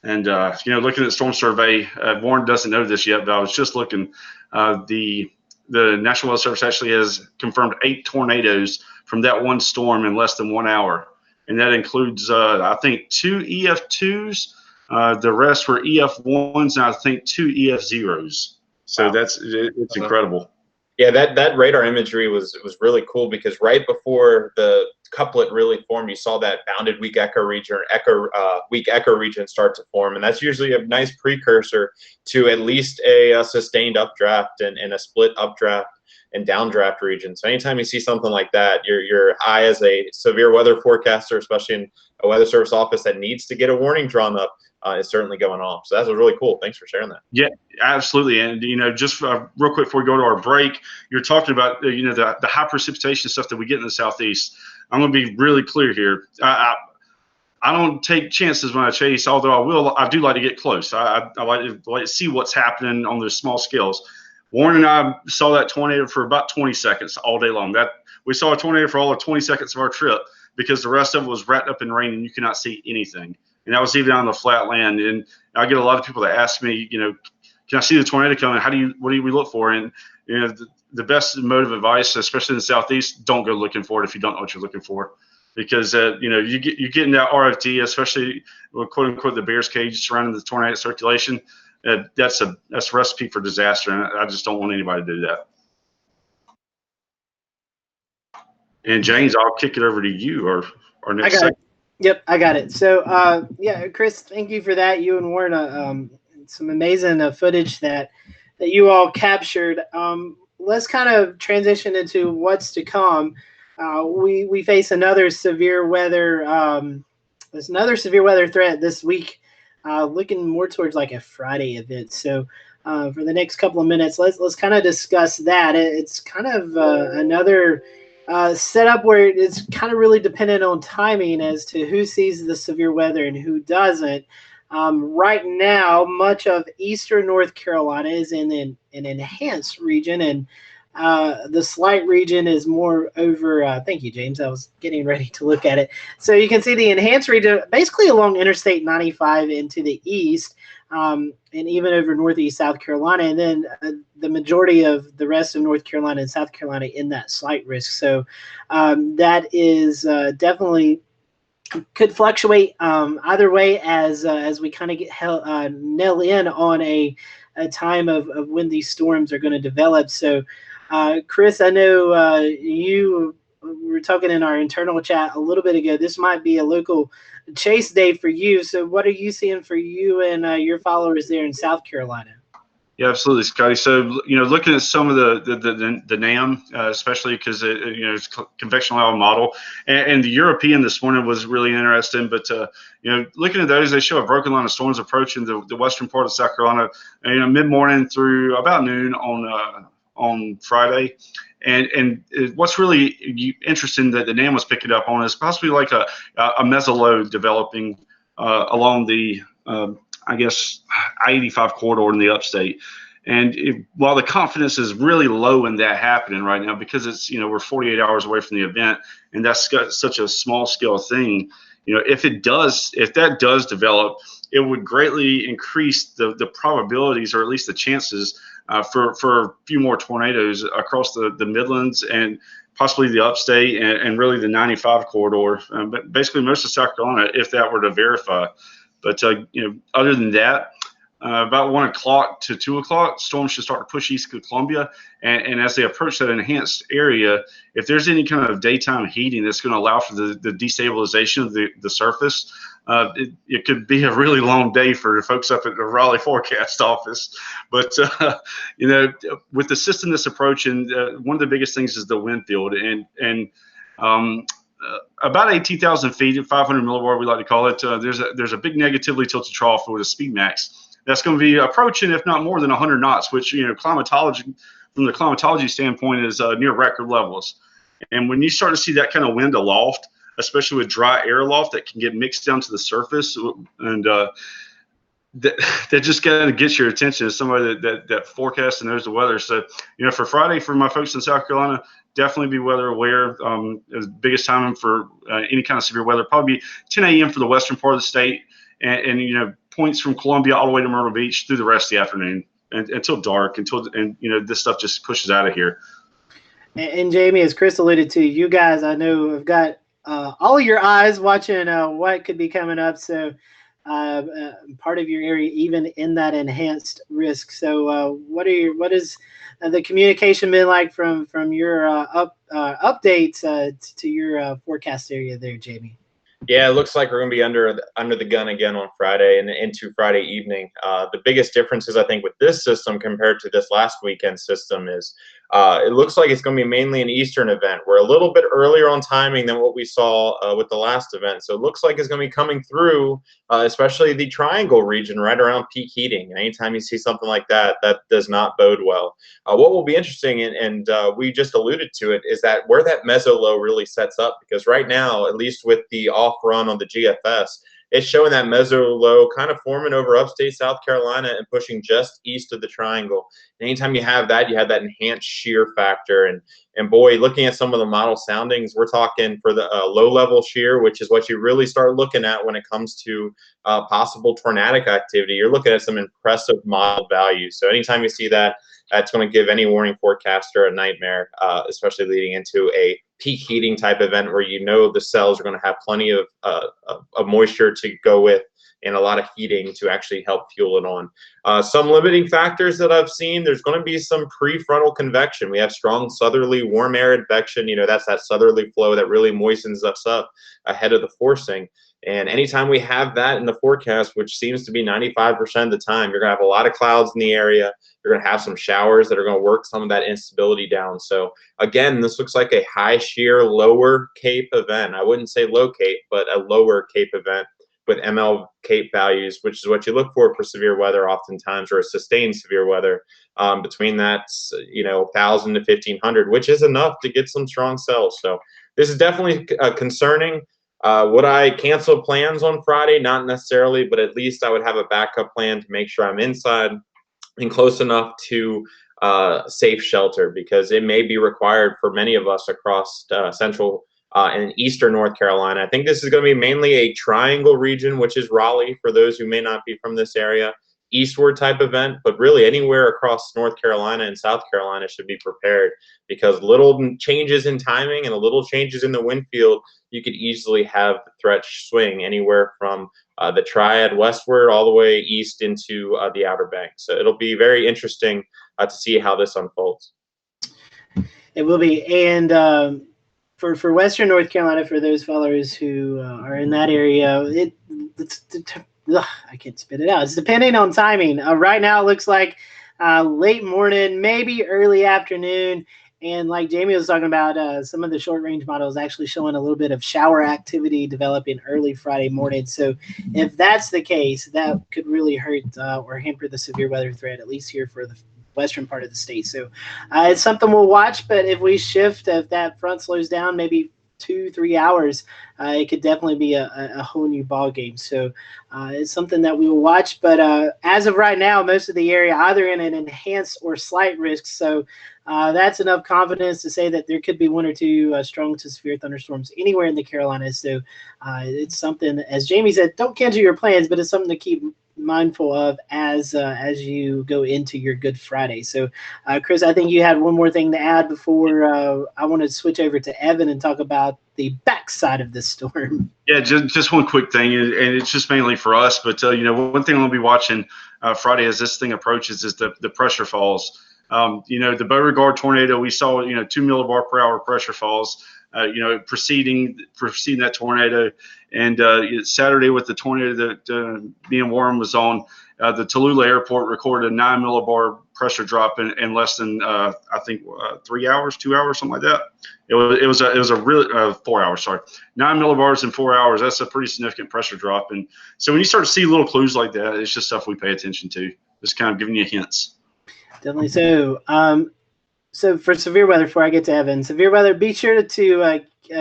looking at Storm Survey, Warren doesn't know this yet, but I was just looking. The National Weather Service actually has confirmed 8 tornadoes from that one storm in less than 1 hour. And that includes, I think, 2 EF2s. The rest were EF1s, and I think 2 EF0s. So wow. It's incredible. Yeah, that radar imagery was really cool because right before the couplet really formed, you saw that bounded weak echo region or weak echo region start to form, and that's usually a nice precursor to at least a sustained updraft and a split updraft and downdraft region. So anytime you see something like that, your eye as a severe weather forecaster, especially in a weather service office that needs to get a warning drawn up, is certainly going off. So that was really cool. Thanks for sharing that. Yeah, absolutely. And, just real quick before we go to our break, you're talking about, the high precipitation stuff that we get in the Southeast. I'm going to be really clear here. I don't take chances when I chase, although I do like to get close. I like to see what's happening on those small scales. Warren and I saw that tornado for about 20 seconds all day long. We saw a tornado for all of 20 seconds of our trip because the rest of it was wrapped up in rain and you could not see anything. And that was even on the flat land. And I get a lot of people that ask me, can I see the tornado coming? What do we look for? And the best mode of advice, especially in the Southeast, don't go looking for it if you don't know what you're looking for, because you get in that RFD, especially quote unquote the bear's cage surrounding the tornado circulation. That's a recipe for disaster, and I just don't want anybody to do that. And James, I'll kick it over to you or next segment. Yep, I got it. So, yeah, Chris, thank you for that. You and Warren, some amazing footage that you all captured. Let's kind of transition into what's to come. We face another severe weather. There's another severe weather threat this week, looking more towards like a Friday event. So, for the next couple of minutes, let's kind of discuss that. It's kind of another setup where it's kind of really dependent on timing as to who sees the severe weather and who doesn't. Right now, much of eastern North Carolina is in an enhanced region, and the slight region is more over. Thank you, James. I was getting ready to look at it. So you can see the enhanced region basically along Interstate 95 into the east. and even over northeast South Carolina, and then the majority of the rest of North Carolina and South Carolina in that slight risk. So that is definitely could fluctuate either way as we kind of get nail in on a time of when these storms are going to develop. So, Chris, I know you were talking in our internal chat a little bit ago. This might be a local chase day for you. So, what are you seeing for you and your followers there in South Carolina? Yeah, absolutely, Scotty. So, looking at some of the NAM, especially because it's convection level model, and the European this morning was really interesting. But looking at those, they show a broken line of storms approaching the western part of South Carolina, mid morning through about noon on Friday. And what's really interesting that the NAM was picking up on is possibly like a mesoload developing along the I-85 corridor in the upstate. And while the confidence is really low in that happening right now, because it's, we're 48 hours away from the event, and that's such a small scale thing, if that does develop, it would greatly increase the probabilities, or at least the chances for a few more tornadoes across the Midlands and possibly the upstate and really the 95 corridor, but basically most of South Carolina, if that were to verify. But other than that, about 1 o'clock to 2 o'clock, storms should start to push east to Columbia. And as they approach that enhanced area, if there's any kind of daytime heating that's going to allow for the destabilization of the surface, it could be a really long day for the folks up at the Raleigh forecast office. But with the system that's approaching, one of the biggest things is the wind field, and about 18,000 feet at 500 millibar, we like to call it. There's a big negatively tilted trough with a speed max that's going to be approaching, if not more than 100 knots, which climatology, from the climatology standpoint, is near record levels. And when you start to see that kind of wind aloft, especially with dry air aloft that can get mixed down to the surface, and that just kind of gets your attention as somebody that forecasts and knows the weather. So for Friday, for my folks in South Carolina, definitely be weather aware. The biggest time for any kind of severe weather probably be 10 a.m. for the western part of the state, and points from Columbia all the way to Myrtle Beach through the rest of the afternoon and until dark, and this stuff just pushes out of here. And Jamie, as Chris alluded to, you guys, I know, have got all of your eyes watching what could be coming up. So part of your area, even in that enhanced risk. So what is the communication been like from your updates to your forecast area there, Jamie? Yeah, it looks like we're going to be under the gun again on Friday and into Friday evening. The biggest differences, I think, with this system compared to this last weekend system is it looks like it's going to be mainly an eastern event. We're a little bit earlier on timing than what we saw with the last event. So it looks like it's going to be coming through, especially the triangle region right around peak heating. And anytime you see something like that, that does not bode well. What will be interesting, and we just alluded to it, is that where that meso low really sets up, because right now, at least with the off run on the GFS, it's showing that meso low kind of forming over upstate South Carolina and pushing just east of the triangle. And anytime you have that enhanced shear factor. And boy, looking at some of the model soundings, we're talking for the low level shear, which is what you really start looking at when it comes to possible tornadic activity. You're looking at some impressive model values. So anytime you see that, that's going to give any warning forecaster a nightmare, especially leading into a peak heating type event where the cells are going to have plenty of moisture to go with and a lot of heating to actually help fuel it on. Some limiting factors that I've seen, there's going to be some prefrontal convection. We have strong southerly warm air advection. That's that southerly flow that really moistens us up ahead of the forcing. And anytime we have that in the forecast, which seems to be 95% of the time, you're going to have a lot of clouds in the area. You're going to have some showers that are going to work some of that instability down. So again, this looks like a high shear, lower Cape event. I wouldn't say low Cape, but a lower Cape event with ML Cape values, which is what you look for severe weather oftentimes, or a sustained severe weather between that, 1,000 to 1,500, which is enough to get some strong cells. So this is definitely concerning. Would I cancel plans on Friday? Not necessarily, but at least I would have a backup plan to make sure I'm inside and close enough to safe shelter, because it may be required for many of us across central and eastern North Carolina. I think this is going to be mainly a triangle region, which is Raleigh, for those who may not be from this area, eastward type event, but really anywhere across North Carolina and South Carolina should be prepared, because little changes in timing and a little changes in the wind field, you could easily have the threat swing anywhere from the Triad westward all the way east into the Outer Banks. So it'll be very interesting to see how this unfolds. It will be. And for Western North Carolina, for those followers who are in that area, I can't spit it out. It's depending on timing. Right now, it looks like late morning, maybe early afternoon. And like Jamie was talking about, some of the short range models actually showing a little bit of shower activity developing early Friday morning. So if that's the case, that could really hurt or hamper the severe weather threat, at least here for the western part of the state. So it's something we'll watch. But if we shift, if that front slows down, maybe 2-3 hours, it could definitely be a whole new ball game. So it's something that we will watch. But as of right now, most of the area either in an enhanced or slight risk. So that's enough confidence to say that there could be 1 or 2 strong to severe thunderstorms anywhere in the Carolinas. So it's something, as Jamie said, don't cancel your plans, but it's something to keep mindful of as you go into your Good Friday. So Chris, I think you had one more thing to add before I want to switch over to Evan and talk about the backside of this storm. Yeah, just one quick thing, and it's just mainly for us, but one thing we'll be watching Friday as this thing approaches is the pressure falls. The Beauregard tornado, we saw 2 millibar per hour pressure falls preceding that tornado. And Saturday with the tornado that me and Warren was on, the Tallulah airport recorded a 9 millibar pressure drop in less than I think 3 hours, 2 hours, something like that. It was a really 4 hours, sorry, 9 millibars in 4 hours. That's a pretty significant pressure drop. And so when you start to see little clues like that, it's just stuff we pay attention to. Just kind of giving you hints. Definitely so. So for severe weather, before I get to Evan, severe weather, be sure to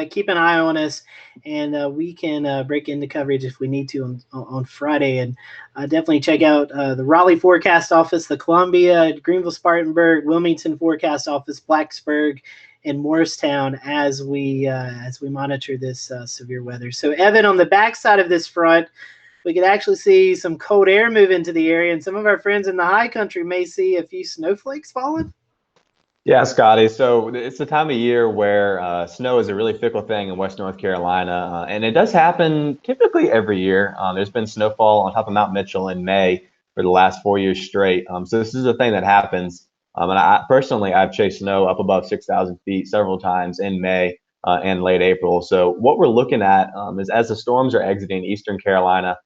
keep an eye on us, and we can break into coverage if we need to on Friday. And definitely check out the Raleigh Forecast Office, the Columbia, Greenville, Spartanburg, Wilmington Forecast Office, Blacksburg, and Morristown as we monitor this severe weather. So Evan, on the backside of this front, we could actually see some cold air move into the area, and some of our friends in the high country may see a few snowflakes falling. Yeah, Scotty. So it's the time of year where snow is a really fickle thing in West North Carolina, and it does happen typically every year. There's been snowfall on top of Mount Mitchell in May for the last 4 years straight. So this is a thing that happens. And I've chased snow up above 6,000 feet several times in May and late April. So what we're looking at is as the storms are exiting Eastern Carolina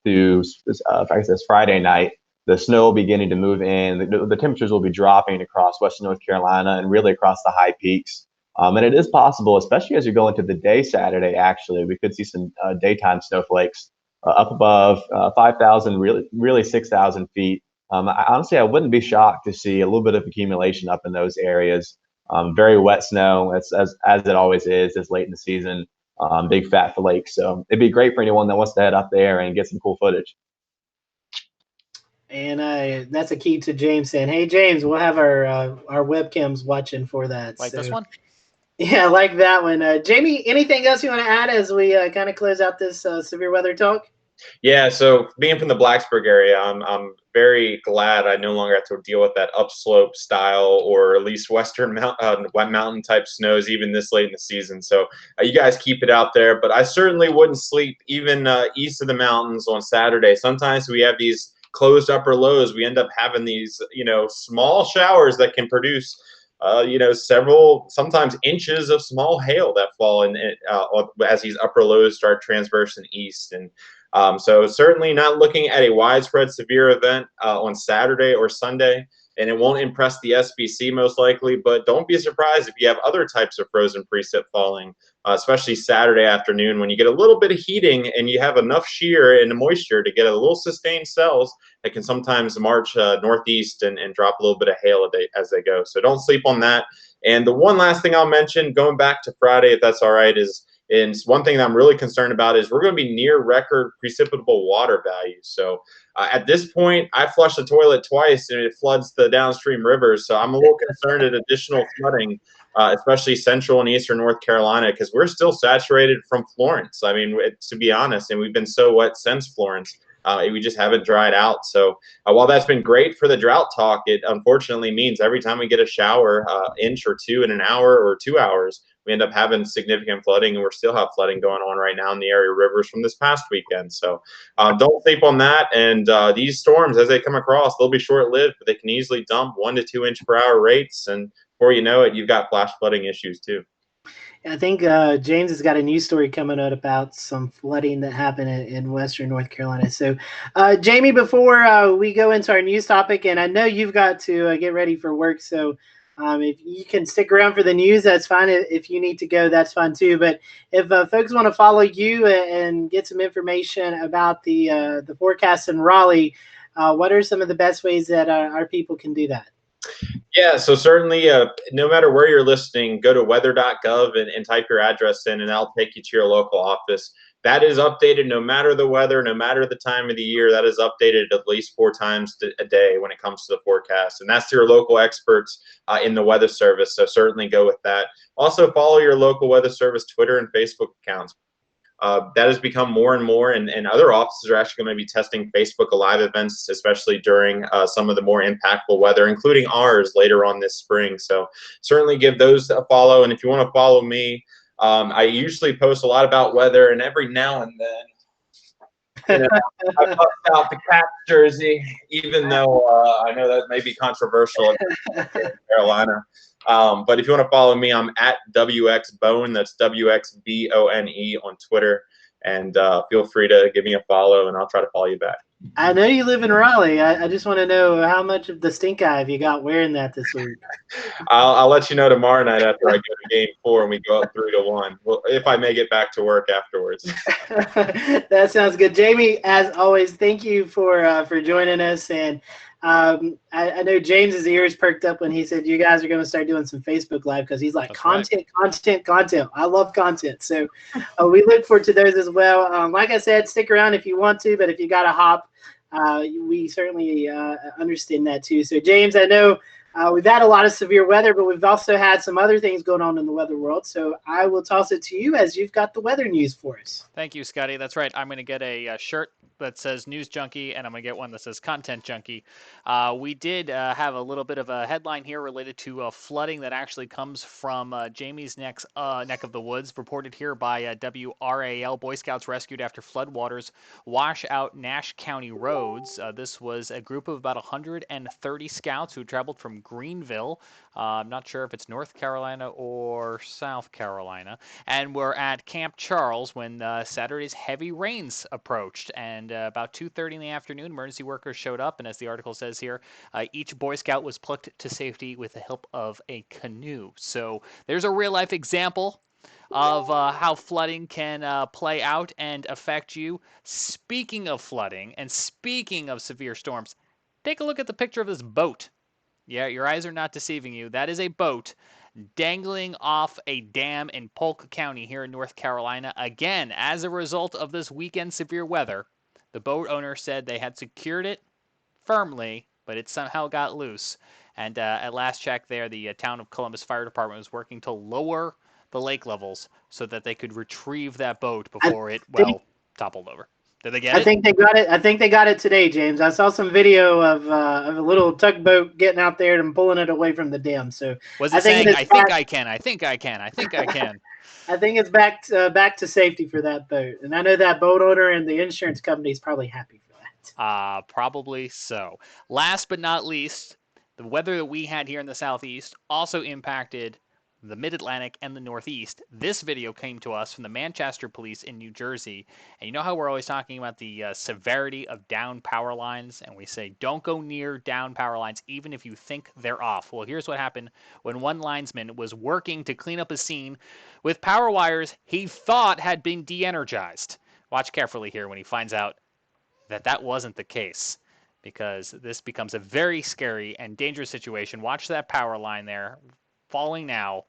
through this Friday night, the snow will be beginning to move in. The temperatures will be dropping across Western North Carolina and really across the high peaks. And it is possible, especially as you go into the day Saturday, actually, we could see some daytime snowflakes up above 5,000, really 6,000 feet. Honestly, I wouldn't be shocked to see a little bit of accumulation up in those areas. Very wet snow, as it always is this late in the season, big fat flakes. So it'd be great for anyone that wants to head up there and get some cool footage. And that's a key to James saying, "Hey, James, we'll have our webcams watching for that." Like this one? Yeah, I like that one. Jamie, anything else you want to add as we kind of close out this severe weather talk? Yeah, so being from the Blacksburg area, I'm very glad I no longer have to deal with that upslope style or at least western mountain type snows even this late in the season. So you guys keep it out there, but I certainly wouldn't sleep even east of the mountains on Saturday. Sometimes we have these closed upper lows. We end up having these, small showers that can produce several, sometimes inches of small hail that fall in as these upper lows start transversing east. And so certainly not looking at a widespread severe event on Saturday or Sunday, and it won't impress the SPC most likely, but don't be surprised if you have other types of frozen precip falling, especially Saturday afternoon when you get a little bit of heating and you have enough shear and moisture to get a little sustained cells that can sometimes march northeast and drop a little bit of hail as they go. So don't sleep on that. And the one last thing I'll mention, going back to Friday, if that's all right, is one thing that I'm really concerned about is we're going to be near record precipitable water values. So at this point, I flushed the toilet twice and it floods the downstream rivers. So I'm a little concerned at additional flooding, especially central and eastern North Carolina, because we're still saturated from Florence. I mean, to be honest, and we've been so wet since Florence. We just haven't dried out. So while that's been great for the drought talk, it unfortunately means every time we get a shower, inch or two in an hour or 2 hours, we end up having significant flooding, and we're still have flooding going on right now in the area rivers from this past weekend. So don't sleep on that. And these storms, as they come across, they'll be short-lived, but they can easily dump 1 to 2 inch per hour rates. And before you know it, you've got flash flooding issues too. I think James has got a news story coming out about some flooding that happened in Western North Carolina. So, Jamie, before we go into our news topic, and I know you've got to get ready for work, so if you can stick around for the news, that's fine. If you need to go, that's fine too. But if folks want to follow you and get some information about the forecast in Raleigh, what are some of the best ways that our people can do that? Yeah, so certainly, no matter where you're listening, go to weather.gov and type your address in, and that'll take you to your local office. That is updated no matter the weather, no matter the time of the year. That is updated at least 4 times a day when it comes to the forecast. And that's your local experts in the Weather Service, so certainly go with that. Also, follow your local Weather Service Twitter and Facebook accounts. That has become more and more, and other offices are actually going to be testing Facebook Live events, especially during some of the more impactful weather, including ours later on this spring. So certainly give those a follow. And if you want to follow me, I usually post a lot about weather, and every now and then, I bust out the Cat jersey, even though I know that may be controversial in Carolina. But if you want to follow me, I'm at WXBone. That's WXBONE on Twitter. And feel free to give me a follow, and I'll try to follow you back. I know you live in Raleigh. I just want to know how much of the stink eye have you got wearing that this week? I'll let you know tomorrow night after I go to game 4 and we go up 3-1. Well, if I may get back to work afterwards. That sounds good. Jamie, as always, thank you for joining us. And I know James's ears perked up when he said you guys are going to start doing some Facebook Live, because he's like, That's content. I love content. So we look forward to those as well. Like I said, stick around if you want to, but if you got to hop, we certainly understand that too. So James, I know we've had a lot of severe weather, but we've also had some other things going on in the weather world. So I will toss it to you as you've got the weather news for us. Thank you, Scotty. That's right. I'm going to get a shirt that says News Junkie, and I'm going to get one that says Content Junkie. We did have a little bit of a headline here related to flooding that actually comes from Jamie's neck of the woods, reported here by WRAL. Boy Scouts rescued after floodwaters wash out Nash County roads. This was a group of about 130 scouts who traveled from Greenville. I'm not sure if it's North Carolina or South Carolina. And we're at Camp Charles when Saturday's heavy rains approached. And about 2:30 in the afternoon, emergency workers showed up. And as the article says here, each Boy Scout was plucked to safety with the help of a canoe. So there's a real life example of how flooding can play out and affect you. Speaking of flooding and speaking of severe storms, take a look at the picture of this boat. Yeah, your eyes are not deceiving you. That is a boat dangling off a dam in Polk County here in North Carolina. Again, as a result of this weekend severe weather, the boat owner said they had secured it firmly, but it somehow got loose. And at last check there, the town of Columbus Fire Department was working to lower the lake levels so that they could retrieve that boat before it toppled over. Did they get it? I think they got it. I think they got it today, James. I saw some video of a little tugboat getting out there and pulling it away from the dam. So was it saying, I think I can. I think I can. I think it's back to safety for that boat. And I know that boat owner and the insurance company is probably happy for that. Probably so. Last but not least, the weather that we had here in the Southeast also impacted the Mid-Atlantic and the Northeast. This video came to us from the Manchester Police in New Jersey. And you know how we're always talking about the severity of down power lines? And we say, don't go near down power lines, even if you think they're off. Well, here's what happened when one linesman was working to clean up a scene with power wires he thought had been de-energized. Watch carefully here when he finds out that that wasn't the case, because this becomes a very scary and dangerous situation. Watch that power line there falling now,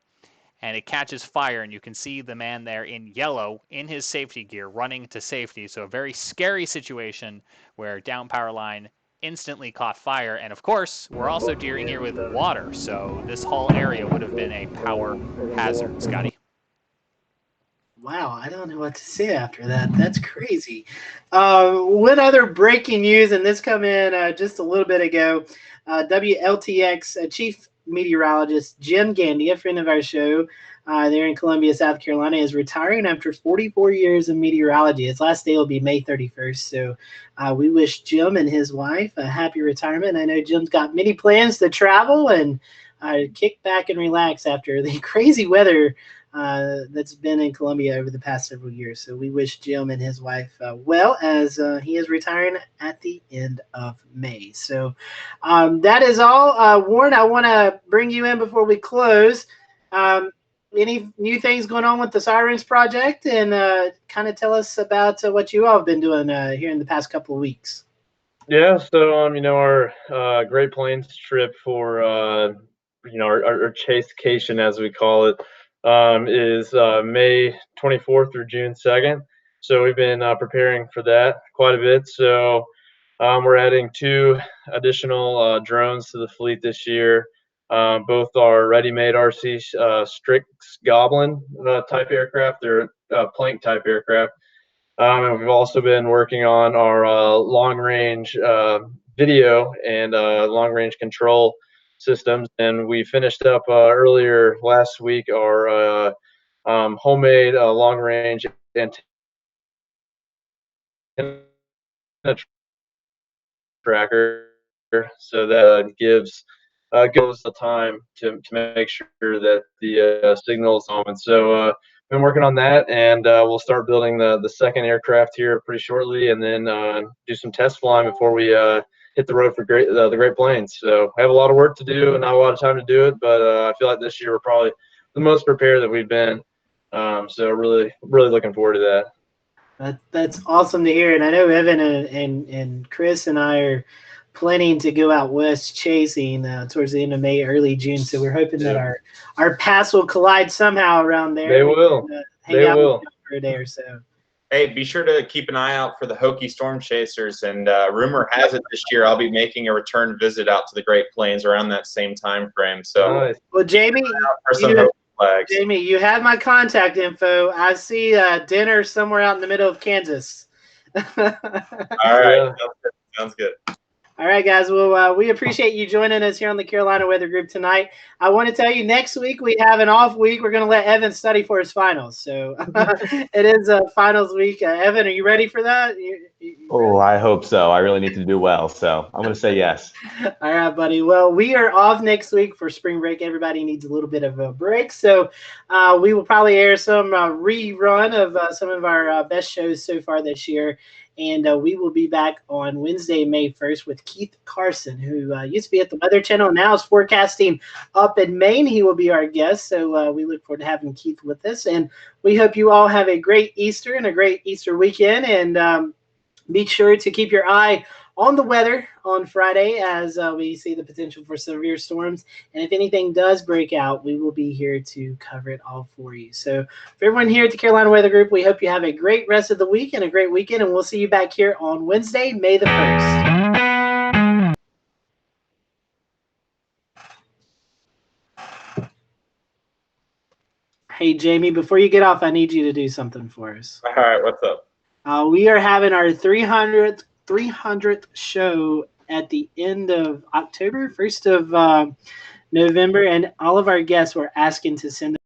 and it catches fire, and you can see the man there in yellow in his safety gear running to safety. So a very scary situation where down power line instantly caught fire. And of course, we're also dealing here with water, so this whole area would have been a power hazard. Scotty? Wow, I don't know what to say after that. That's crazy. One other breaking news, and this come in just a little bit ago. WLTX Chief Meteorologist Jim Gandy, a friend of our show there in Columbia, South Carolina, is retiring after 44 years of meteorology. His last day will be May 31st. So we wish Jim and his wife a happy retirement. I know Jim's got many plans to travel and kick back and relax after the crazy weather that's been in Columbia over the past several years. So we wish Jim and his wife well as he is retiring at the end of May. So that is all. Warren, I want to bring you in before we close. Any new things going on with the Sirens project, and kind of tell us about what you all have been doing here in the past couple of weeks. Yeah, so our Great Plains trip for our chasecation, as we call it, is May 24th through June 2nd. So we've been preparing for that quite a bit. So we're adding 2 additional drones to the fleet this year. Both are ready-made RC Strix Goblin type aircraft. They're plank type aircraft. And we've also been working on our long-range video and long-range control systems. And we finished up earlier last week our homemade long-range antenna tracker. So that gives the time to make sure that the signal is on. And so been working on that, and we'll start building the second aircraft here pretty shortly, and then do some test flying before we hit the road for the Great Plains. So I have a lot of work to do and not a lot of time to do it, but I feel like this year we're probably the most prepared that we've been. So really looking forward to that. That's awesome to hear. And I know Evan and Chris and I are planning to go out west chasing towards the end of May, early June. So we're hoping that our paths will collide somehow around there. They will. Hang out with them for a day or so. Hey, be sure to keep an eye out for the Hokie Storm Chasers. And rumor has it this year I'll be making a return visit out to the Great Plains around that same time frame. So, nice. Well, Jamie, Jamie, you have my contact info. I see dinner somewhere out in the middle of Kansas. All right. Yeah. Sounds good. All right, guys. Well, we appreciate you joining us here on the Carolina Weather Group tonight. I want to tell you, next week we have an off week. We're going to let Evan study for his finals. So it is a finals week. Evan, are you ready for that? Oh, I hope so. I really need to do well. So I'm going to say yes. All right, buddy. Well, we are off next week for spring break. Everybody needs a little bit of a break. So we will probably air some rerun of some of our best shows so far this year. And we will be back on Wednesday, May 1st with Keith Carson, who used to be at the Weather Channel, now is forecasting up in Maine. He will be our guest. So we look forward to having Keith with us. And we hope you all have a great Easter and a great Easter weekend. And be sure to keep your eye on the weather on Friday as we see the potential for severe storms. And if anything does break out, we will be here to cover it all for you. So for everyone here at the Carolina Weather Group, we hope you have a great rest of the week and a great weekend. And we'll see you back here on Wednesday, May the 1st. Hey, Jamie, before you get off, I need you to do something for us. All right. What's up? We are having our 300th show at the end of October, 1st of November, and all of our guests were asking to send